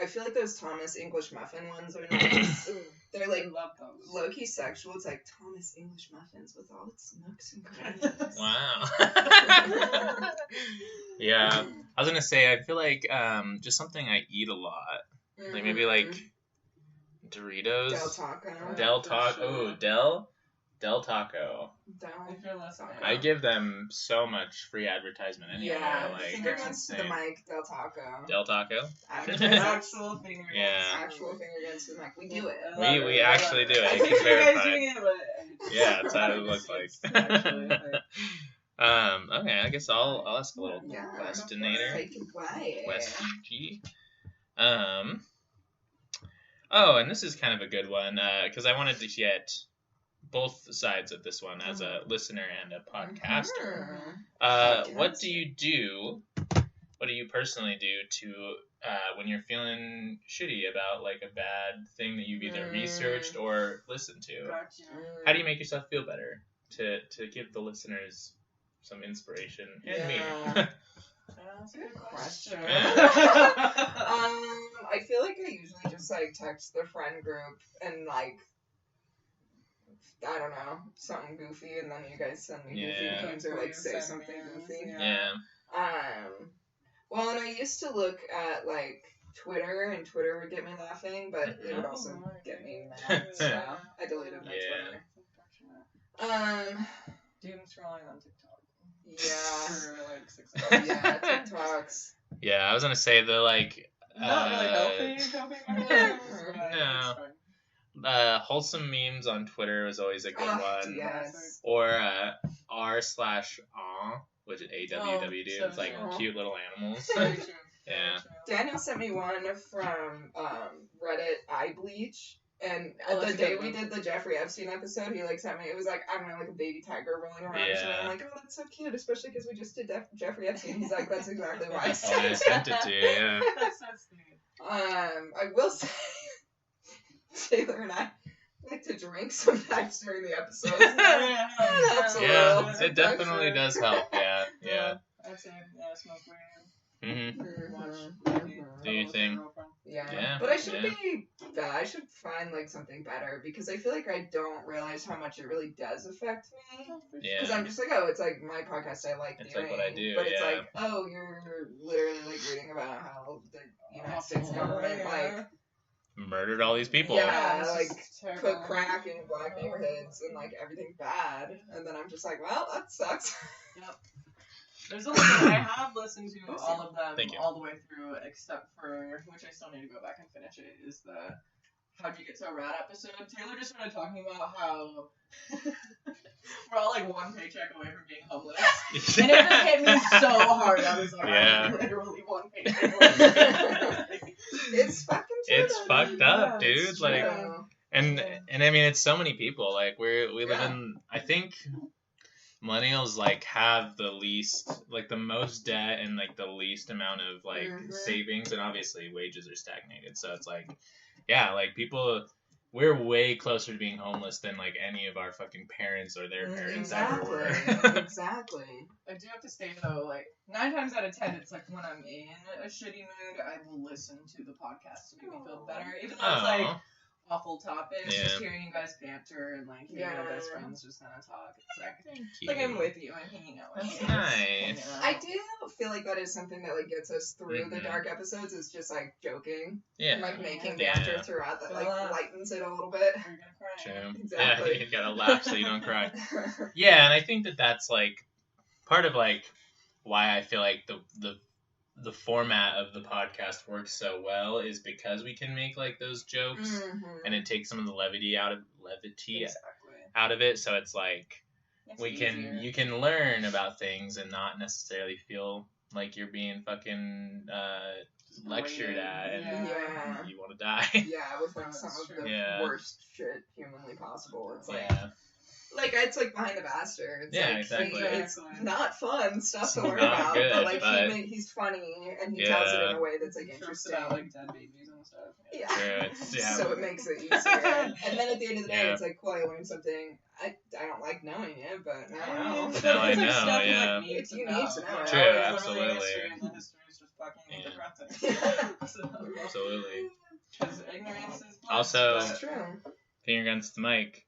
I feel like those Thomas English muffin ones are nice. They're like I love those. low-key sexual. It's like Thomas English muffins with all its nooks and crannies. Wow. Yeah. I was going to say, I feel like just something I eat a lot. Like, maybe like Doritos. Del Taco. Del Taco. Oh, Del Taco. If you're listening. I give them so much free advertisement anyway. Yeah, Like, finger it's guns to the insane. mic, Del Taco. Del Taco? Actual finger. Yeah. Actual finger guns to the mic. We do it. We actually do it. I I think can you guys verify. doing it, but Yeah, that's how it looks like. Actually, like, Okay, I guess I'll ask a little Yeah. questinator. Take it away. Question. Oh, and this is kind of a good one because I wanted to get both sides of this one as a listener and a podcaster. What do you do? What do you personally do to when you're feeling shitty about like a bad thing that you've either researched or listened to? gotcha. How do you make yourself feel better to give the listeners some inspiration and me? Yeah. That's a good question. I feel like I usually just like text the friend group and like I don't know, something goofy, and then you guys send me goofy memes or like say something goofy. Yeah. Well, and I used to look at like Twitter, and Twitter would get me laughing, but it would also get me mad. So I deleted my Twitter. Doom scrolling on TikTok. Yeah. For like 6 hours. Yeah, TikToks. Yeah, I was gonna say the like. Not really healthy coping. Wholesome memes on Twitter was always a good one. Yes. Or r/aw, which is AWWD. so It's like true. cute little animals. Very true. Yeah. Daniel sent me one from Reddit iBleach. And Oh, the that's day good. we did the Jeffrey Epstein episode, he like sent me. It was like I don't know, like a baby tiger rolling around. Yeah. And I'm like, oh, that's so cute, especially because we just did Jeffrey Epstein. He's like, that's exactly why I Oh, I sent sent it to you. Yeah. That's so sweet. I will say, Taylor and I like to drink sometimes during the episodes. Helps a Yeah, little. it definitely does help. Yeah. Yeah. I'd say, yeah, smoke weed. Mhm. Watch Mhm. movie. Do your thing. Yeah. Yeah, But I should yeah. be bad. I should find like something better because I feel like I don't realize how much it really does affect me. Because Yeah. I'm just like, oh, it's like my podcast I like It's doing. like what I do, But it's yeah. like, oh, you're literally like reading about how the United States government like Murdered all these people. Yeah, it's like, just terrible. put crack in black neighborhoods and like everything bad. And then I'm just like, well, that sucks. There's a lot I have listened to all of them Thank you. all the way through, except for which I still need to go back and finish it. Is the How'd You Get So Rad episode. Taylor just started talking about how we're all like one paycheck away from being homeless, and it just hit me so hard. I was like, Yeah. I'm literally one paycheck away. It's fucking true. It's though, fucked dude. up, Yeah, dude. it's Like, true. and I mean, it's so many people. Like, we live Yeah. in. I think millennials like have the least, like the most debt and like the least amount of like Mhm. savings, and obviously wages are stagnated. So it's like, yeah, like people. We're way closer to being homeless than like any of our fucking parents or their parents ever were. Exactly. I do have to say though, like 9 times out of 10, it's like when I'm in a shitty mood, I will listen to the podcast to make me feel better, even though it's like awful topics. Yeah. Just hearing you guys banter and like hearing your best Yeah. friends just kind of talk. It's like Thank it's like I'm with you. I'm hanging out with That's you. nice. Yeah. I do feel like that is something that like gets us through the Mhm. dark episodes. Is just like joking Yeah. and like making Yeah. banter throughout that like lightens it a little bit. Are you gonna cry? True. Exactly. Yeah, you gotta laugh so you don't cry. Yeah, and I think that that's like part of like why I feel like the format of the podcast works so well is because we can make like those jokes Mhm. and it takes some of the levity out of Exactly. it. So it's like It's you easier. can learn about things and not necessarily feel like you're being fucking lectured at and Yeah. you want to die. Yeah, with like That's some of true. the Yeah. worst shit humanly possible. It's like Yeah. Like, it's like Behind the Bastards. Yeah, like, exactly. It's not fun stuff It's to learn not about, good, but like but- he's funny and he tells it in a way that's like Trips interesting. about like dead babies and stuff. Yeah. True, yeah. So it makes it easier. And then at the end of the day, Yeah. it's like, cool, I learned something. I don't like knowing it, but now I know. Now I It's like know, stuff you, yeah. like, need to You know. need to know. True, Yeah. It's literally absolutely. history, and the history is just fucking Yeah. depressing. So, Absolutely. because ignorance is bliss, Also- That's but- true. Finger guns to Mike.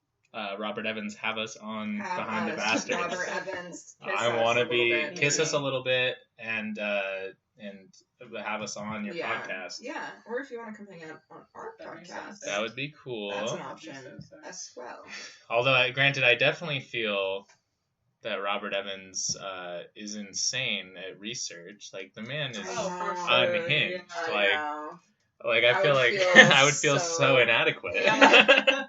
Robert Evans, have us on Have Behind the us, Bastards. Robert Evans, kiss I us want a to little be bit, kiss maybe. us a little bit and have us on your podcast. Yeah, or if you want to come hang out on our That'd be podcast, so That would be cool. that's an option So- as well. Although, granted, I definitely feel that Robert Evans is insane at research. Like, the man is Oh, for sure. unhinged. I Like, know. like I feel would like feel I would feel so so- inadequate. Yeah.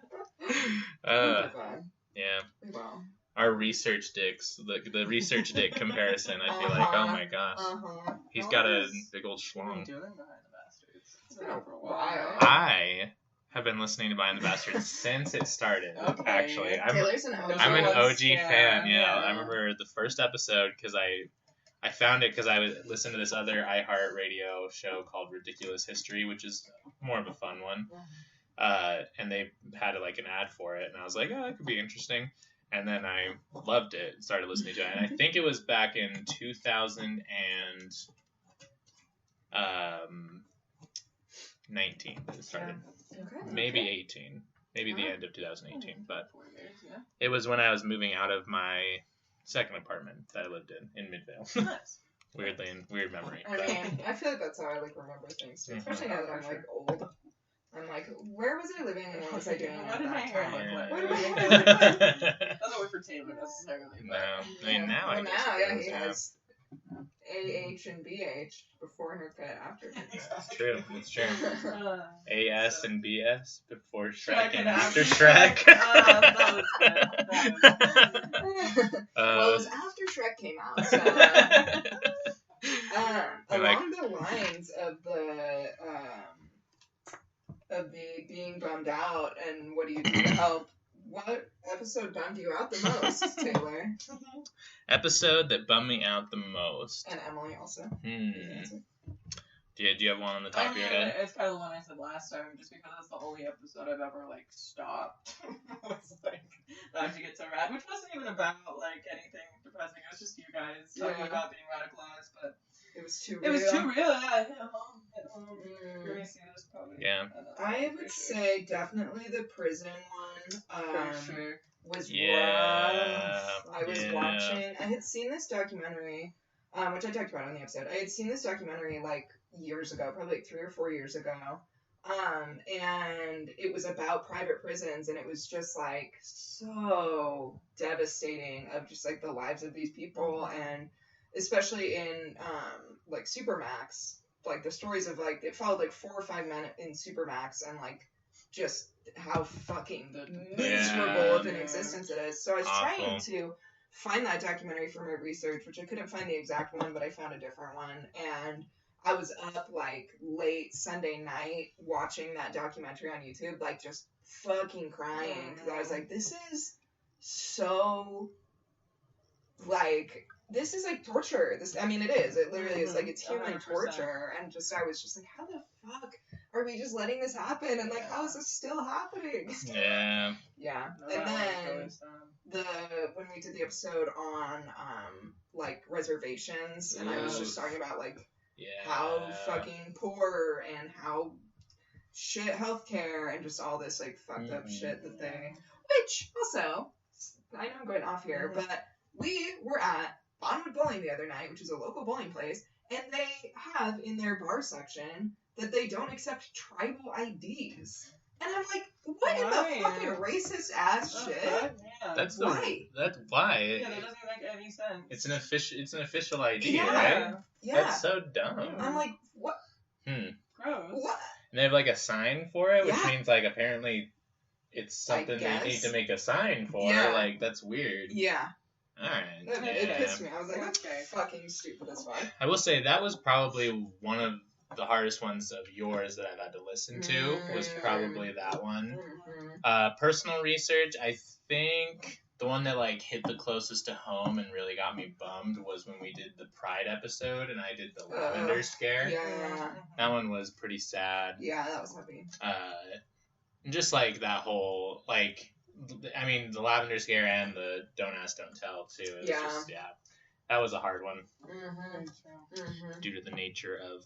uh, Fun. yeah. Well, Our research dicks, the research dick comparison, I'd be like, oh my gosh. He's got a big old What are you schlong. doing behind the bastards? It's been been a over a while. while. I have been listening to Behind the Bastards since it started, Okay. actually. Taylor's an OG. I'm an was- OG yeah, fan, yeah. yeah. I remember the first episode because I found it because I would listen to this other iHeartRadio show called Ridiculous History, which is more of a fun one. And they had like an ad for it, and I was like, oh, that could be interesting. And then I loved it and started listening to it. And I think it was back in 2019 that it started. Okay. Maybe 18. Maybe the Oh. end of 2018. But 4 years, yeah. it was when I was moving out of my second apartment that I lived in Midvale. Nice. Weirdly, weird memory. I but- mean, I feel like that's how I like remember things too, especially now that I'm like old. I'm like, where was I living and what was I doing What at did my that hair time? look like? What did my hair look like? Doesn't work for Taylor necessarily. No, I mean now I Well, guess now, it yeah, does, he yeah. has AH and BH before haircut, after It's true. It's true. haircut. AS and BS before Shrek Shrek and and after after Shrek. That was good. That was well, it was after Shrek came out, so And, like- along the lines of the being bummed out and what do you do to help, what episode bummed you out the most, Taylor? Episode that bummed me out the most. And Emily also. Do you have one on the top I of your mean, head? it's kind of the one I said last time, just because it's the only episode I've ever like stopped. was like, how'd you get so rad? Which wasn't even about like anything depressing. It was just you guys talking Yeah. about being radicalized, but It was too it real. was too real. Yeah, it hit home. Hit home. You're Mm. gonna see this probably. Yeah. I would say definitely the prison one. For sure. Was Yeah, rough. I was yeah. watching. I had seen this documentary, which I talked about on the episode. I had seen this documentary like years ago, probably like 3 or 4 years ago. And it was about private prisons, and it was just like so devastating of just like the lives of these people, and especially in like Supermax, like the stories of like it followed like 4 or 5 men in Supermax, and like just how fucking miserable of an existence it is. So I was trying Awful. to find that documentary for my research, which I couldn't find the exact one, but I found a different one, and I was up like late Sunday night watching that documentary on YouTube, like just fucking crying, because I was like, this is so like this is like torture. I mean, it is. It literally is like it's human 100%. torture, and just I was just like, how the fuck are we just letting this happen? And like, how is this still happening? Yeah. Yeah. No, And that was then really sad. when we did the episode on like reservations, and I was just talking about like Yeah. how fucking poor and how shit healthcare and just all this like fucked up shit that they, which also I know I'm going off here, but we were at Bonwood Bowling the other night, which is a local bowling place, and they have in their bar section that they don't accept tribal IDs. And I'm like, what in Why? the fucking racist ass shit? Yeah. That's Why? That's why. Yeah, that doesn't make any sense. It's an official ID, Yeah. right? Yeah. That's so dumb. I'm like, what? And Gross. What? they have like a sign for it, which Yeah. means like apparently it's something they need guess. to make a sign for. Yeah. Like that's weird. Yeah. Alright. It Yeah. pissed me. I was like, that's Okay. fucking stupid as fuck. I will say that was probably one of the hardest ones of yours that I've had to listen to was probably that one. Mhm. Personal research, I think the one that like hit the closest to home and really got me bummed was when we did the Pride episode and I did the lavender scare. Yeah. That one was pretty sad. Yeah, that was heavy. Just like that whole like, I mean, the lavender scare and the don't ask, don't tell too. It was just, that was a hard one due to the nature of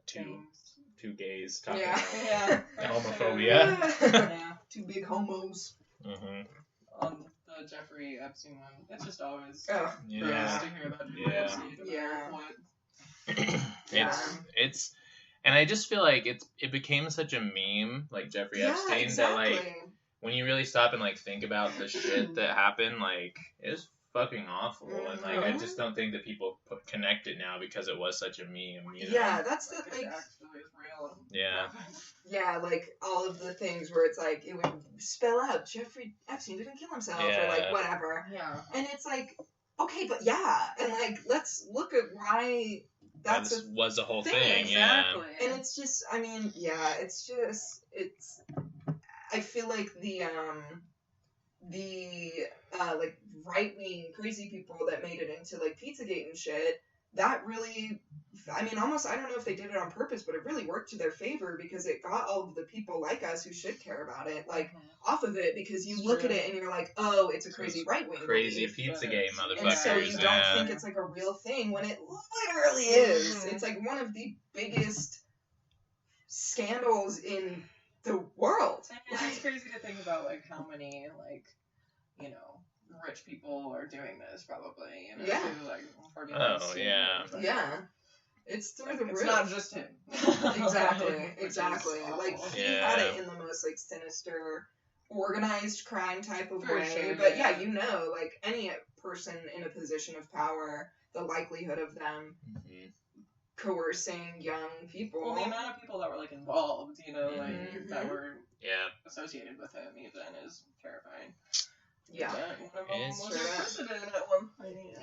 two gays talking about homophobia. Two big homos. The Jeffrey Epstein one. It's just always gross to hear about It's and I just feel like it became such a meme, like Jeffrey Epstein, that like when you really stop and like think about the shit that happened, like it's fucking awful, and like I just don't think that people connect it now because it was such a meme. You know? Yeah, that's the like. Actually is real. Yeah, like all of the things where it's like it would spell out Jeffrey Epstein didn't kill himself or like whatever. Yeah. And it's like, okay, but and like let's look at why that was the whole thing. Exactly. And it's just, I mean, it's I feel like the like right-wing crazy people that made it into like Pizzagate and shit, that really, I mean, almost, I don't know if they did it on purpose, but it really worked to their favor because it got all of the people like us who should care about it, like, off of it, because you look at it and you're like, oh, it's a crazy right-wing crazy Pizzagate motherfuckers. And so you don't think it's like a real thing when it literally is. It's like one of the biggest scandals in the world. And it's crazy to think about, like, how many, like, you know, rich people are doing this, probably. You know, too, like, yeah. It's through the roof. It's not just him. Exactly. Like, he had it in the most, like, sinister, organized crime type of way. Sure, but you know, like, any person in a position of power, the likelihood of them coercing young people. Well, the amount of people that were, like, involved, you know, like, that were associated with him even is terrifying. Yeah. It's president at one point.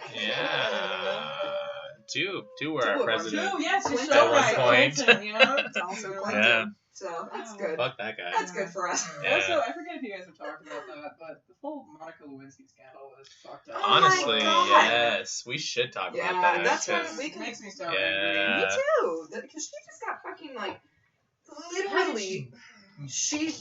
Two were our president. Two, yes, Clinton at one point. It's also Clinton. So that's good. Fuck that guy. That's good for us. Yeah. Also, I forget if you guys have talked about that, but the whole Monica Lewinsky scandal was fucked up. Honestly, yes. We should talk about that. That's what makes me so angry. Me too. Because she just got fucking, like, literally, she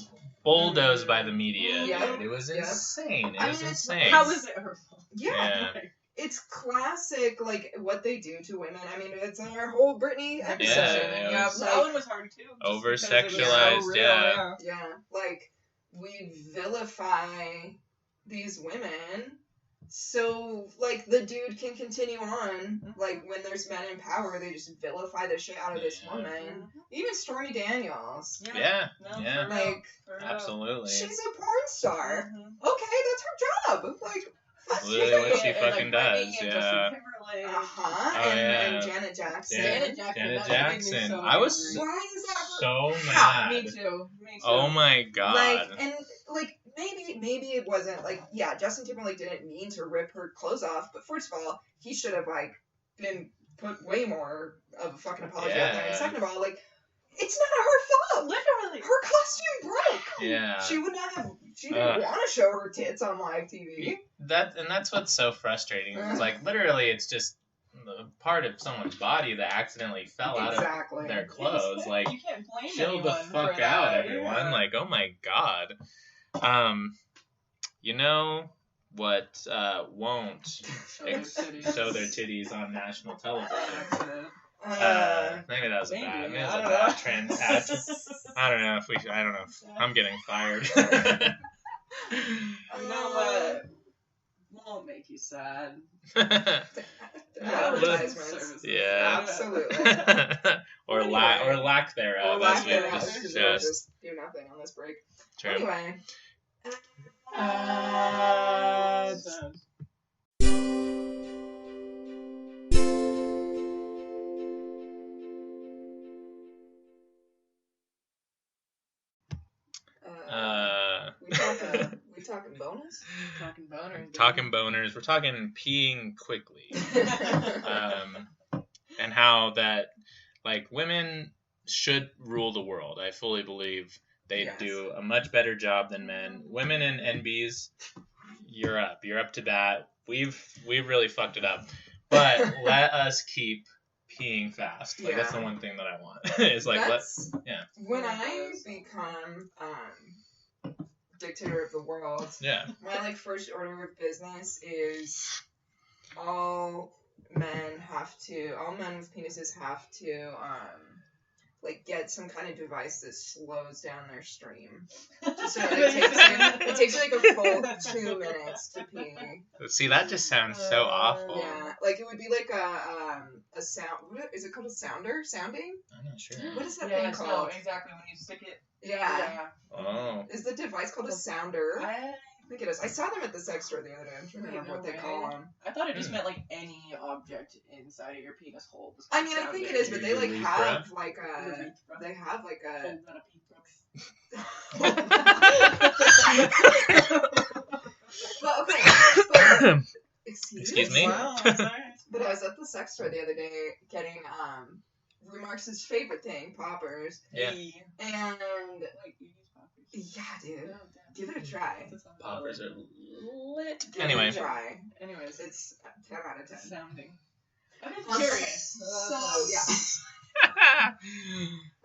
bulldozed by the media. Yeah. Dude. It was insane. I It was mean, insane. How is it her fault? Yeah. It's classic, like, what they do to women. I mean, it's in our whole Britney episode. Yeah, that one was hard, too. Over-sexualized, so yeah. Yeah, like, we vilify these women so, like, the dude can continue on. Like, when there's men in power, they just vilify the shit out of this woman. Even Stormy Daniels. Yeah. Like, absolutely. she's a porn star. Okay, that's her job. Like, literally what she fucking does, and Janet Jackson. Janet Jackson. I was Why is that so mad. Me too. Oh my god. Like, and like maybe it wasn't like, Justin Timberlake didn't mean to rip her clothes off, but first of all, he should have like been put way more of a fucking apology out there. And second of all, like, it's not her fault. Literally, her costume broke. Yeah. She would not have. She didn't want to show her tits on live TV. That's what's so frustrating. It's like literally, it's just the part of someone's body that accidentally fell out of their clothes. Like, you can't blame chill the fuck out, everyone. Like, oh my god. You know what won't show their titties on national television? Maybe that was a bad trend. I don't know if I'm getting fired. You know what? Won't make you sad. Advertisements. Yeah. Absolutely. or lack thereof. Just do nothing on this break. True. Anyway. We talking bonus? Talking boners. Talking boners. We're talking peeing quickly. And how that, like, women should rule the world. I fully believe they do a much better job than men. Women in NBs, you're up. You're up to bat. We've really fucked it up. But let us keep peeing fast. Like that's the one thing that I want. It's like when I become dictator of the world. Yeah. My like first order of business is all men with penises have to like get some kind of device that slows down their stream. So it takes like a full 2 minutes to pee. See, that just sounds so awful. Yeah, like it would be like a sound. What is it called? A sounder? Sounding? I'm not sure. What is that thing called? Exactly, when you stick it. Yeah. Oh. Is the device called a sounder? I think it is. I saw them at the sex store the other day. I'm trying to remember what they call them. I thought it just meant like any object inside of your penis hole. I mean, I think it is, but they like have like a. They have like a. Well, okay. But, excuse me. Wow, sorry. But I was at the sex store the other day getting ReMARX's favorite thing, poppers. Yeah. And Like, you use poppers? yeah, dude, Oh, damn. give it a try. Poppers are lit. Give Anyway. it a try. Anyways, It's 10 out of 10. sounding. I'm just Um, curious. So yeah.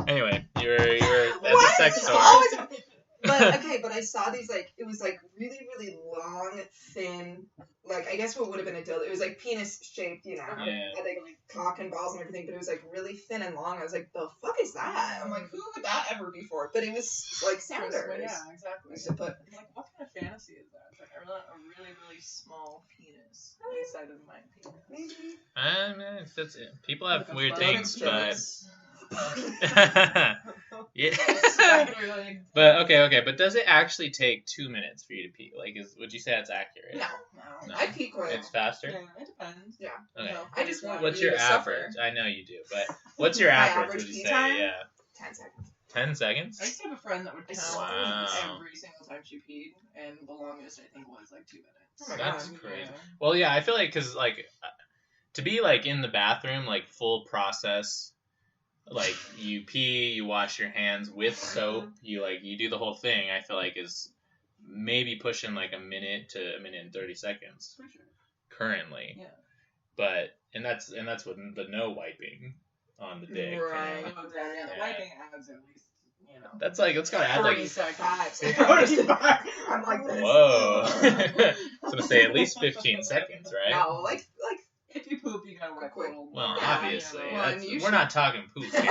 Anyway, you were at the Why sex is it store. always- But I saw these like it was like really really long, thin, like I guess what would have been a dildo. It was like penis shaped, you know, Yeah. had like cock and balls and everything. But it was like really thin and long. I was like, the fuck is that? I'm like, who would that ever be for? But it was like sounders. Yeah, exactly. Used to put. Like, what kind of fantasy is that? It's like I want a really, really small penis inside of my penis. Maybe. That's it. People have Like a weird bug things, but yeah. Like, But okay. But does it actually take 2 minutes for you to pee? Like, would you say that's accurate? No. No. I pee quick. It's faster. yeah, it depends. Yeah. Okay. No, I just want What's you your to suffer. average? I know you do, but what's your My average? average Would you pee say? time? Yeah. 10 seconds. 10 seconds. I used to have a friend that would count Wow. every single time she peed, and the longest I think was like 2 minutes. Oh my That's God. crazy. Yeah. Well, yeah, I feel like because like to be like in the bathroom, like full process, like you pee, you wash your hands with soap, you do the whole thing. I feel like is maybe pushing like a minute to a minute and 30 seconds For sure. currently. Yeah. But and that's with the no wiping on the dick. Right. You know? Oh, damn, yeah. Yeah. Wiping adds at least, you know. That's gotta add 40 like. seconds. I'm like this. Whoa. I was gonna say at least 15 seconds, right? No, like If you poop, you gotta wipe a little. Well, Yeah, obviously. Well, and you We're should- not talking poop here.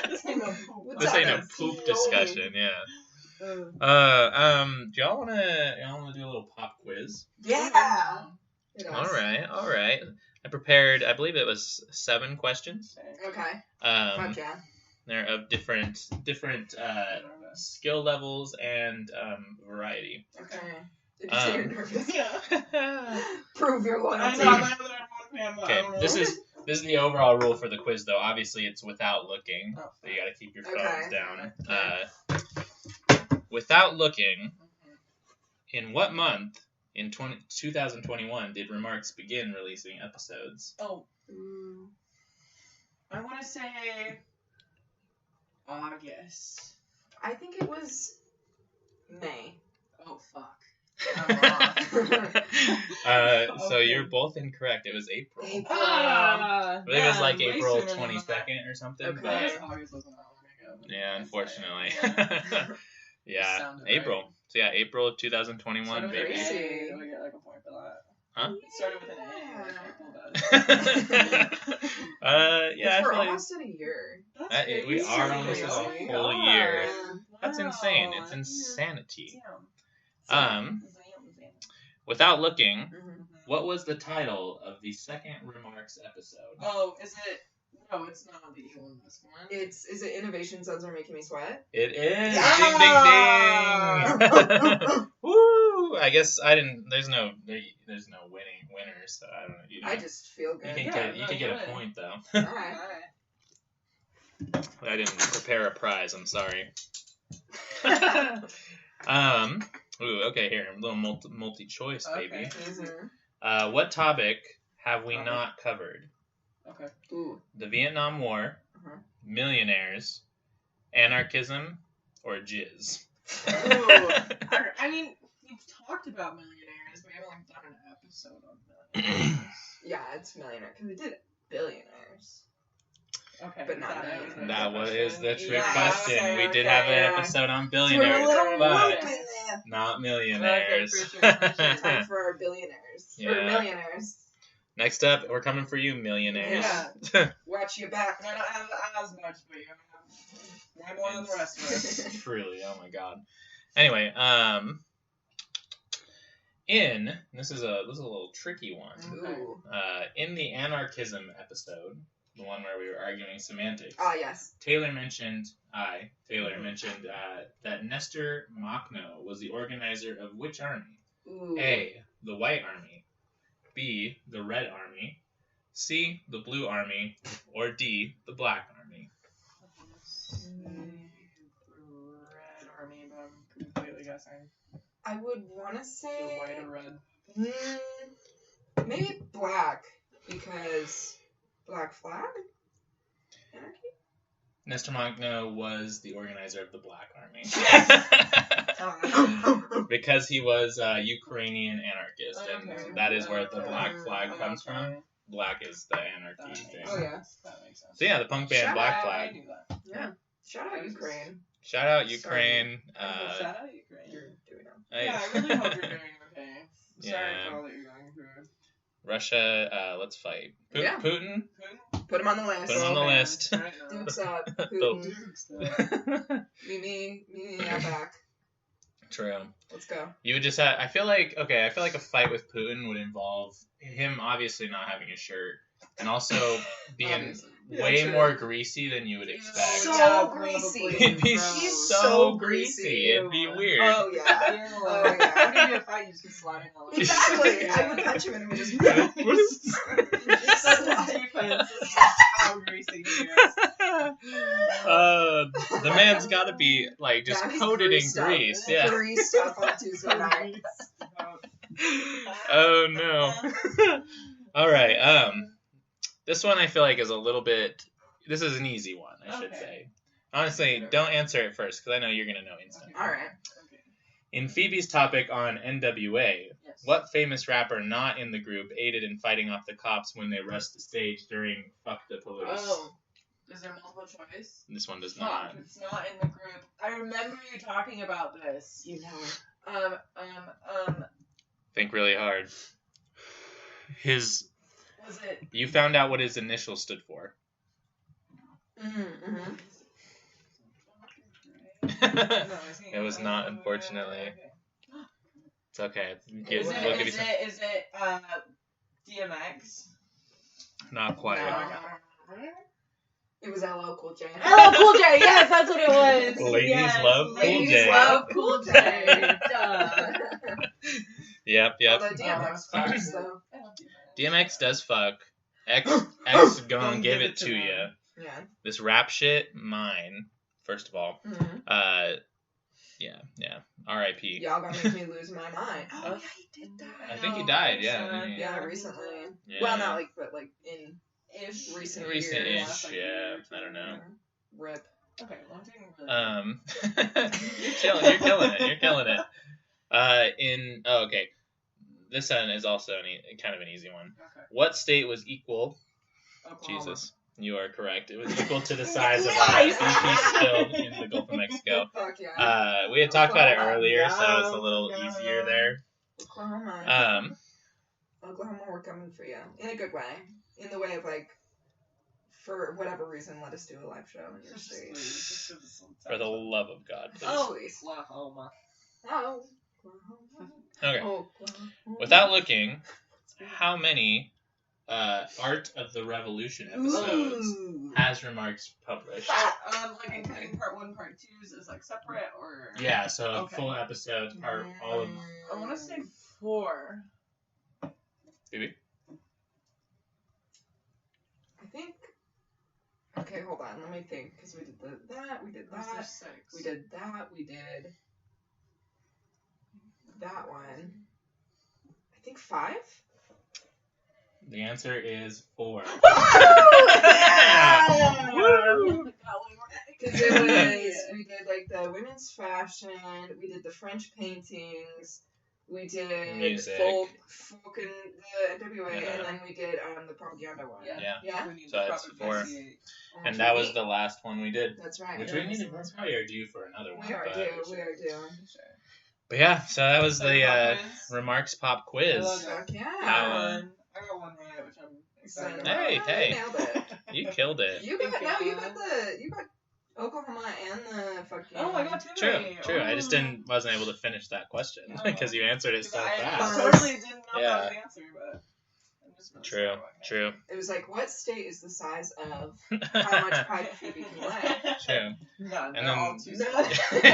This ain't no poop. What's This up, ain't a man? poop See, discussion, yeah. Do y'all wanna do a little pop quiz? Yeah. All right. I prepared. I believe it was 7 questions. Okay. Um, Fuck yeah. they're of different skill levels and variety. Okay. Did you say you're nervous? Yeah. Prove your I loyalty. know, I Okay, don't know. this is the overall rule for the quiz, though. Obviously, it's without looking, Oh, so you got to keep your phones Okay. down. Okay. Without looking, in what month in 2021 did ReMARX begin releasing episodes? Oh, I want to say August. I think it was May. Oh, fuck. I'm off. So you're both incorrect. It was April. April. Ah, I think it was like way April sooner than that. 22nd or something. Okay. But August wasn't that long ago. yeah, unfortunately. Yeah. Yeah, Sounded April. right. So yeah, April of 2021, Started with baby. an Crazy. A. Do I get like a point for that? Huh? It started with an A. Like April does. Yeah, I We're feel like almost at a year. That's we crazy. are almost at a Oh my whole God. year. Yeah. That's Wow. insane. It's insanity. Damn. Um, Without looking, Mhm. what was the title of the second ReMARX episode? Oh, is it? No, it's not the Elon Musk one. Is it Innovation Zones Are Making Me Sweat? It is. Yeah! Ding ding ding. Woo! I guess I didn't. There's no winner, so I don't know. You know. I just feel You good. can Yeah, you can get a really. point though. Alright. Alright. I didn't prepare a prize. I'm sorry. Ooh, okay. Here, a little multi-choice, baby. Okay. Mhm. What topic have we not covered? Okay. Ooh. The Vietnam War, Mhm. millionaires, anarchism, or jizz? Ooh. I mean, we've talked about millionaires, but we haven't like done an episode on millionaires. Yeah, it's millionaire because we did billionaires. Okay, But not that millionaires. That was the trick Yeah, question. okay, We did okay, have an yeah. episode on So we're a billionaires, little but rope in there. not millionaires. Time for our billionaires. Or Yeah. millionaires. Next up, we're coming for you, millionaires. Watch your back. I don't have as much, but you have way more than the rest of us. Truly, oh my god. Anyway, this is a little tricky one. Ooh. In the anarchism episode, the one where we were arguing semantics, Ah, yes. Taylor mentioned that Nestor Makhno was the organizer of which army? Ooh. A, the White Army, B, the Red Army, C, the Blue Army, or D, the Black Army. Red Army, but I'm completely guessing. I would want to The say white or red? maybe black because Black Flag? Anarchy? Nestor Makhno was the organizer of the Black Army. Because he was a Ukrainian anarchist, and that is where the Black Flag comes from. Black is the anarchy thing. Oh, yeah. That makes sense. So yeah, the punk band Shout Black out, Flag. I knew that. Yeah. Shout out Ukraine. Shout out Ukraine. Shout out Ukraine. You're doing it. Yeah, I really hope you're doing okay. Sorry Yeah. for all that you're going through. Russia, let's fight. Yeah. Putin? Put him on the list. Put him on the list. Right now. Dukes up. The- Putin. Me, out back. True. Let's go. You would just have, I feel like a fight with Putin would involve him obviously not having a shirt and also being Obviously. way true. more greasy than you would expect. So Yeah, greasy. probably. It'd be He's so so greasy. greasy. It'd be weird. Oh, yeah. Oh, yeah. How do you get a fight? You just be sliding all over. Exactly. I would punch him and he would just. It's such a defense. It's just how greasy he is. The man's got to be like just Yeah, he's coated in greased up. grease. Yeah. Greased up on Tuesday night. Oh no. All right. This one I feel like is a little bit. This is an easy one, I should Okay. say. Honestly, don't answer it first because I know you're gonna know instantly. All right. Okay. In Phoebe's topic on NWA, Yes. what famous rapper not in the group aided in fighting off the cops when they rushed the stage during "Fuck the Police"? Oh. Is there multiple choice? This one does Fuck, not. it's not in the group. I remember you talking about this. You know it. Think really hard. Was it? You found out what his initials stood for. Mm-hmm. It was not, unfortunately. It's okay. Is We'll give you some. it DMX? Not quite. No. It was LL Cool J. Oh, Cool J. Yes, that's what it was. Ladies yes. love Cool Ladies J. love Cool J. Duh. Yep. Although DMX fucks, though. DMX does fuck. X gonna give it to you. Yeah. This rap shit, mine. First of all. Mm-hmm. Yeah. R.I.P. Y'all gonna make me lose my mind. Oh, yeah, he did die. I think he died. Yeah. Yeah, recently. Yeah. Well, not like, but like in Ish. recent Recent-ish, years. yeah. I don't know. Rip. Okay, one thing really. You're killing it. You're killing it. Okay. This one is also kind of an easy one. Okay. What state was equal? Oklahoma. Jesus, you are correct. It was equal to the size of BP spilled in the Gulf of Mexico. Fuck yeah. We had talked about it Oklahoma, earlier, so it's a go, little go. easier there. Oklahoma. Oklahoma, we're coming for you. In a good way. In the way of, like, for whatever reason, let us do a live show in your state. For the love of God, please. Oh, Oklahoma. oh. Okay. Oklahoma. Without looking, how many Art of the Revolution episodes Ooh. has ReMARX published? Like including part 1, part 2s is like separate or? Yeah, so Okay. full episodes, all of. I want to say 4. Phoebe? I think. Okay, hold on. Let me think. Because we did that. We did Or is there that. 6? We did that. We did that one. I think 5. The answer is 4. Woo! Because it was, we did like the women's fashion, we did the French paintings, We did Music. folk in the NWA, Yeah. and then we did the propaganda one. Yeah. We need So the it's proper 4. PCA. And that was the last one we did. That's right. Which Yeah, we're probably are due for another one. We are but, due. But yeah, so that was So the pop quiz. ReMARX pop quiz. I love Fuck yeah. How, I got one right, which I'm excited about. Hey. You nailed it. You killed it. You got Oklahoma and the fucking. Oh, I got 2 True. right. I just wasn't able to finish that question because you answered it so I fast. totally didn't know Yeah. that was the answer, but I'm just really True. sorry. It was like, what state is the size of how much pipe Phoebe can lay? True. None. And They're then- all too No. small.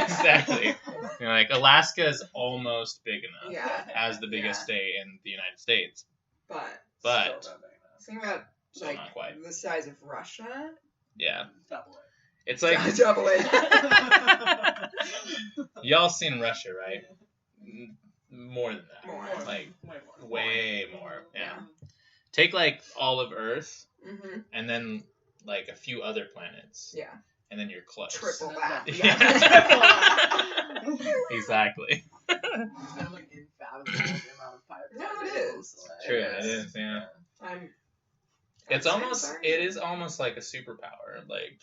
Exactly. Like Alaska is almost big enough Yeah. as the biggest state in the United States, But but Still not big enough. think about still like not quite. the size of Russia. Yeah, Double it. it's like Double it. y'all seen Russia, right? More than that. More. Like Way more. way more. Yeah. Take like all of Earth Mm-hmm. and then like a few other planets, Yeah. and then you're close. Triple And that. then Yeah. Exactly. I'm like unfathomable the amount of pipe. No, it is. True, it is. Yeah. I'm It is almost like a superpower. Like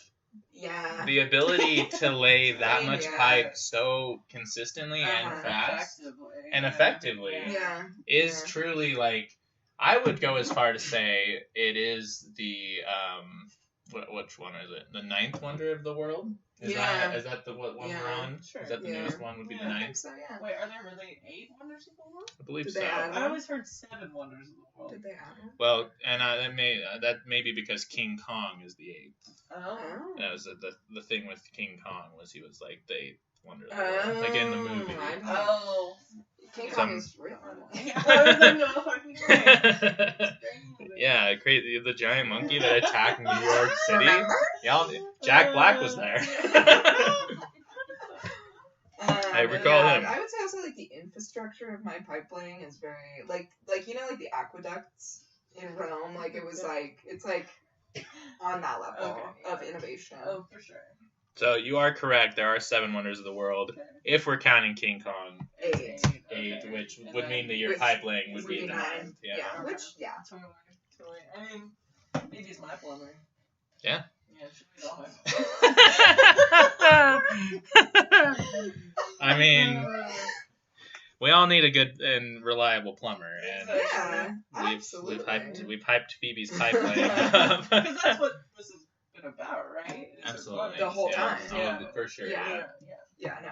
Yeah. the ability to lay that much Yeah. pipe so consistently and Uh-huh. fast and Yeah. effectively Yeah. is Yeah. truly like, I would go as far to say it is the which one is it? The 9th wonder of the world? Is that the what one Yeah. we're on? Sure. Is that the Yeah. newest one? Would be Yeah, the I think 9th? so, yeah. Wait, are there really 8 wonders of the world? I believe Did so. they add I always heard 7 wonders of the world. Did they add one? Well, and that may be because King Kong is the 8th. Oh. That was the thing with King Kong was he was like the 8th wonder of the world, like in the movie. I know. Oh. King Some- Kong is real. I was like, no fucking way. Yeah, crazy. The giant monkey that attacked New York City. Remember? Y'all, Jack Black was there. I recall him. I would say also like the infrastructure of my pipe laying is very like you know like the aqueducts in Rome. Like it was like it's like on that level of innovation. Oh, for sure. So you are correct. There are 7 wonders of the world. Okay. If we're counting King Kong, 8. 8, Okay. which And would then- mean that your Which pipe laying would would be be the 9. 9th. Yeah. Which Totally. I mean, maybe it's my plumber. Yeah. Yeah, it should be all my I mean, we all need a good and reliable plumber, and yeah, absolutely. we piped Phoebe's pipe laying up. Because that's what this has been about, right? It's Absolutely. The whole Yeah. time. Oh, for sure. Yeah. Yeah. Yeah, no,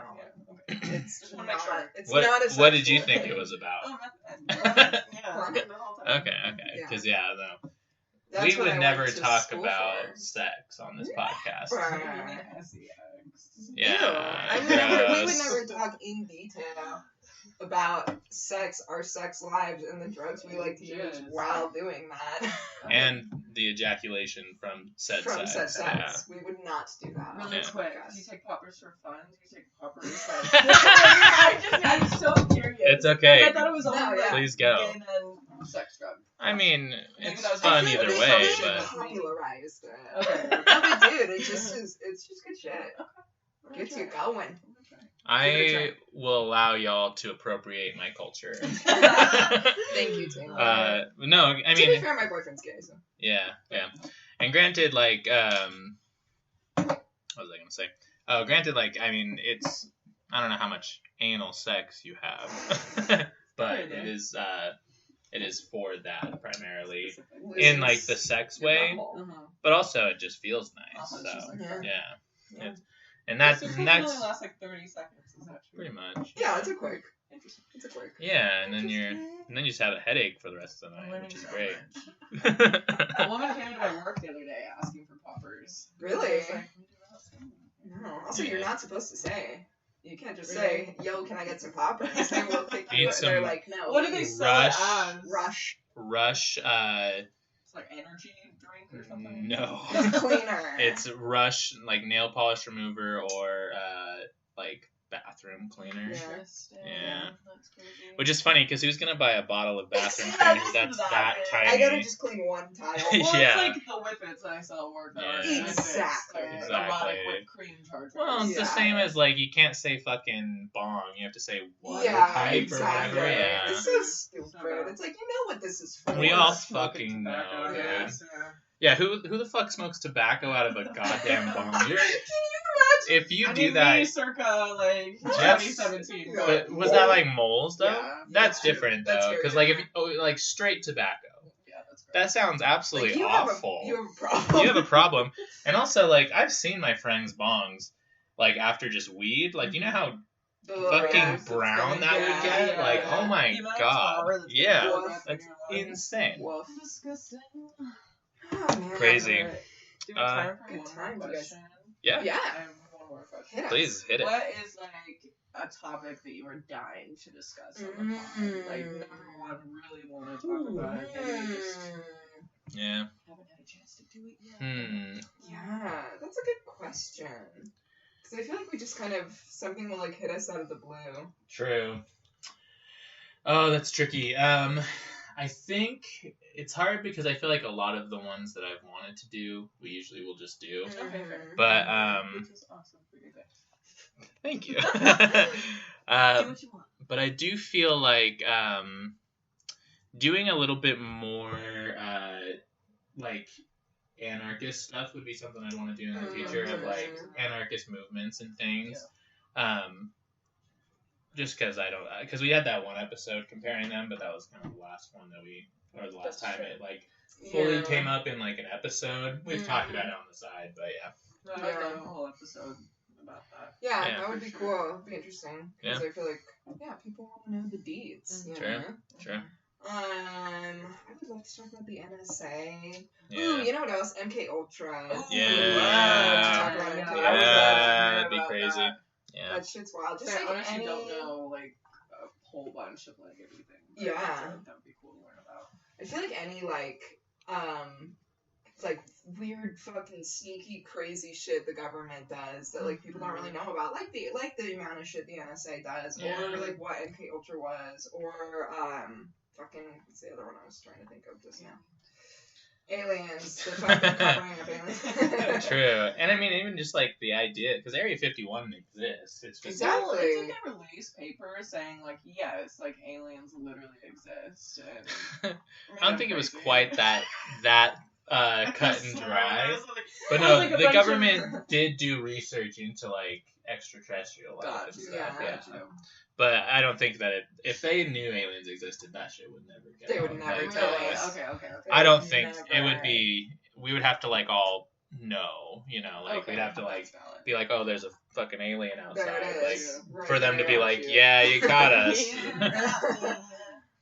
Okay. it's Just wanna make not. sure. It's What not as. What did you think it was about? Oh, yeah. The whole time. Okay. Yeah. Because no. That's We what would I never went to talk school about for. sex on this podcast. Right. SEX. Yeah. Ew. We would gross. never talk in detail about sex, our sex lives, and the drugs we like to use Yes. while doing that. And the ejaculation from said From sex. said sex. We would not do that. on Really this quick, podcast. do you take poppers for fun? Do you take poppers for I'm so curious. It's okay. I thought it was all No, yeah. Please go. gay men sex drug. I mean, Maybe it's that was fun I feel either like way, they should but popularized it. Okay. No, but dude, it's just good shit. Gets you going. I will allow y'all to appropriate my culture. Thank you, Taylor. No, I to be mean, fair, my boyfriend's gay, so. yeah. And granted, like, what was I gonna say? Oh, granted, like, I mean, I don't know how much anal sex you have, but it is for that primarily in like the sex way, but also it just feels nice. Also, So it's just like yeah, Yeah. and that's only lasts like 30 seconds. Is that true? pretty much. Yeah, it's a quick. Interesting. It's a quick. Yeah, and then you just have a headache for the rest of the night, which is great. A woman came to my work the other day asking for poppers. Really? I was like, No. Also, you're not supposed to say. You can't just Really? say, "Yo, can I get some poppers?" They will kick Need you. some- They're like, "No." what do they sell it as? Rush. Rush, It's like energy drink or something. no. Cleaner. It's Rush, like nail polish remover or like bathroom cleaner. Yeah. Interesting. Yeah. That's crazy. Which is funny because who's gonna buy a bottle of bathroom Yeah, cleaner that's that that big. tiny? I gotta just clean one tile. Well, Yeah. it's like the whippets that I sell at work that are Yeah. Exactly. Like, Exactly. erotic whipped cream chargers. Well, it's the Yeah. same as like you can't say fucking bong. You have to say water Yeah, pipe exactly. or whatever. Yeah. It's so stupid. It's like, you know what this is for. We all Smoking fucking tobacco, know, yeah. dude. Yeah, who the fuck smokes tobacco out of a goddamn bong? Can you imagine? If you I do mean, that, me circa like Jeff- 2017. Yeah. but was that like moles though? Yeah. That's Yeah. different That's though, very because like if different. like straight tobacco, Yeah, that's great. that sounds absolutely Like, you awful. Have a problem. You have a problem, and also like I've seen my friends' bongs, like after just weed, like you know how Ugh, fucking yeah. brown that would Yeah, get, yeah, like yeah. oh my The amount of god, tar that's yeah, gonna go up in that's your lungs. insane. Woof. Disgusting. Oh, man. Crazy. Alright. Do we have time for Good one times, more you guys. question? Yeah, Yeah. I have one more question. Hit us. please hit it. What is like a topic that you are dying to discuss on the pod? Like number one, really want to talk about it, and you just Yeah. haven't had a chance to do it yet. Yeah, that's a good question. Because I feel like we just kind of, something will like hit us out of the blue. True. Oh, that's tricky. I think it's hard because I feel like a lot of the ones that I've wanted to do, we usually will just do. Okay, fair. But Which is awesome for your day. thank you. Do what you want. But I do feel like doing a little bit more like anarchist stuff would be something I'd want to do in the future of like anarchist movements and things. Just because because we had that one episode comparing them, but that was kind of the last one or the last That's time true. it like fully Yeah. came up in like an episode. We've talked about it on the side, but yeah. No, I've done a whole episode about that. Yeah, Yeah. that would be For cool. It would be interesting. Because I feel like, yeah, people want to know the deeds. You True. know? Sure. I would love to talk about the NSA. Yeah. Ooh, you know what else? MK Ultra. Yeah. I would love to talk about MK I would love to hear that'd be about crazy. that. Yeah. That shit's wild. Just I like honestly any... don't know like a whole bunch of like everything. But Yeah. I feel like that would be cool to learn about. I feel like any like weird fucking sneaky crazy shit the government does that like people don't really know about, like the amount of shit the NSA does, Yeah. or like what MK Ultra was, or fucking what's the other one I was trying to think of just now? Aliens. The fucking covering of aliens. True. And I mean, even just like the idea, because Area 51 exists. It's just Exactly. It's like a release paper saying like yes, like aliens literally exist. And I don't think it was crazy. quite that cut and Sorry, dry. I was like- But I no, was like a the bunch government did do research into like extraterrestrial life Got and you, stuff. yeah. Yeah. But I don't think that if they knew aliens existed, that shit would never get They out. would never Like, tell Really? us. Okay. I don't They think would it would never. be. We would have to like all know, you know, like Okay, we'd have to like that's valid. be like, oh, there's a fucking alien outside, There it like is. Right for them to be there, like, shoot. yeah, you got us.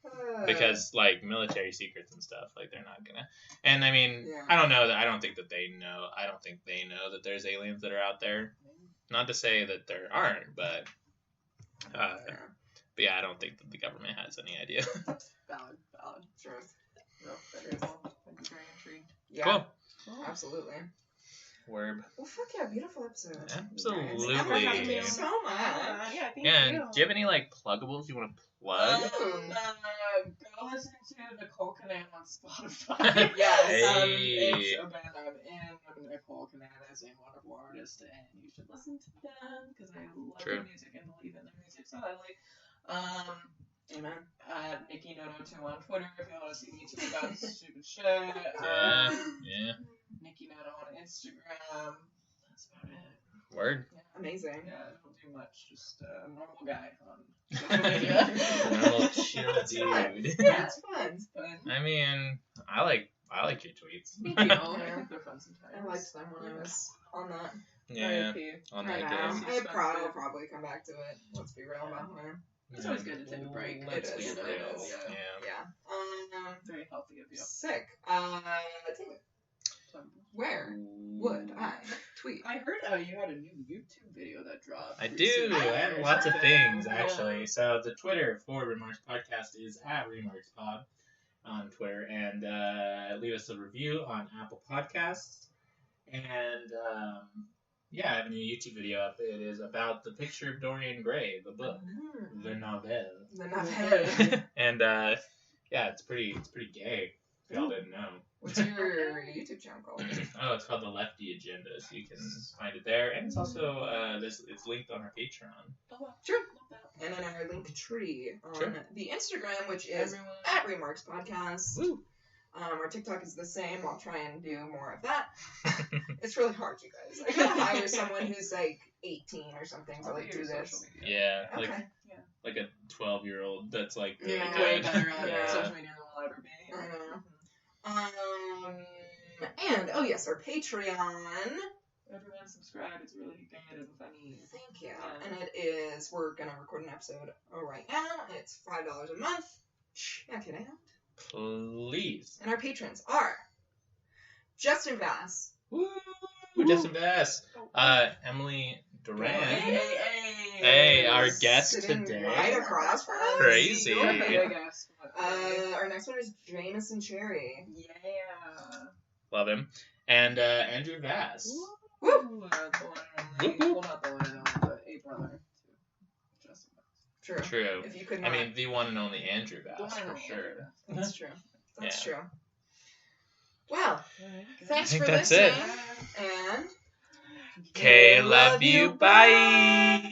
Uh, Because like military secrets and stuff, like they're not gonna. And I mean, Yeah. I don't know that. I don't think that they know. I don't think they know that there's aliens that are out there. Not to say that there aren't, but yeah, I don't think that the government has any idea. Valid. Truth. No, very cool. I'd be very intrigued. Yeah, Cool. absolutely. Word. Well, fuck yeah, beautiful episode. Absolutely. Thank you so much. Yeah, thank Yeah, you. and do you have any like pluggables you want to plug? Go listen to Nicole Canan on Spotify. Yes. Hey. It's a band I'm in. Nicole Canan is a wonderful artist, and you should listen to them because I love True. their music and believe in their music so highly. Amen. Nikki Noto2 on Twitter if you want to see me talk about stupid shit. Yeah. Nikki Noto on Instagram. That's about it. Word. Yeah. Amazing. Yeah, I don't do much. Just a normal guy on social media. Normal chill dude. Yeah, it's fun. It's fun. I mean, I like your tweets. Thank you. I Yeah. think they're fun sometimes. I liked them when I was on that. Yeah. R.I.P. On I that know. day. I'll probably come back to it. Let's be real about it. It's always good to take a break. Let's It be is, real. it is. Yeah. Yeah. Very healthy of you. Sick. Where would I tweet? I heard you had a new YouTube video that dropped. I do. recently. I have lots of things Yeah. actually. So the Twitter for ReMARX Podcast is @ReMARXPod on Twitter, and leave us a review on Apple Podcasts. And yeah, I have a new YouTube video up. It is about the picture of Dorian Gray, the book, the novel. The novel. And yeah, it's pretty gay. If y'all didn't know. What's your YouTube channel called? Oh, it's called The Lefty Agenda, so you can find it there. And it's also it's linked on our Patreon. Oh, wow. True. And then our link tree on the Instagram, which is at ReMARX Podcast. Woo. Our TikTok is the same. I'll try and do more of that. It's really hard, you guys. I gotta hire someone who's like 18 or something to like do this. Yeah, Okay. like a 12-year-old that's like really Yeah. Way good. better at Yeah. social media than we'll ever be. I know. And oh yes, our Patreon. Everyone subscribe. It's really good and funny. Thank you. And it is. We're gonna record an episode right now. It's $5 a month. Check it out. Please. And our patrons are Justin Vass. Woo! Justin Bass. Emily Duran. Hey, our guest sitting today. right across from us. Crazy. You're the big ass. Our next one is Jameson Cherry. Yeah. Love him. And Andrew Vass. Woo! The one and only. Well, not the one and only, but a brother to Justin Vass. True. True. If you could I not. mean, the one and only Andrew The Vass, one and for only sure. Andrew Vass. That's true. That's Yeah. true. Well, thanks think for that's listening. it. And Okay, love you. Bye.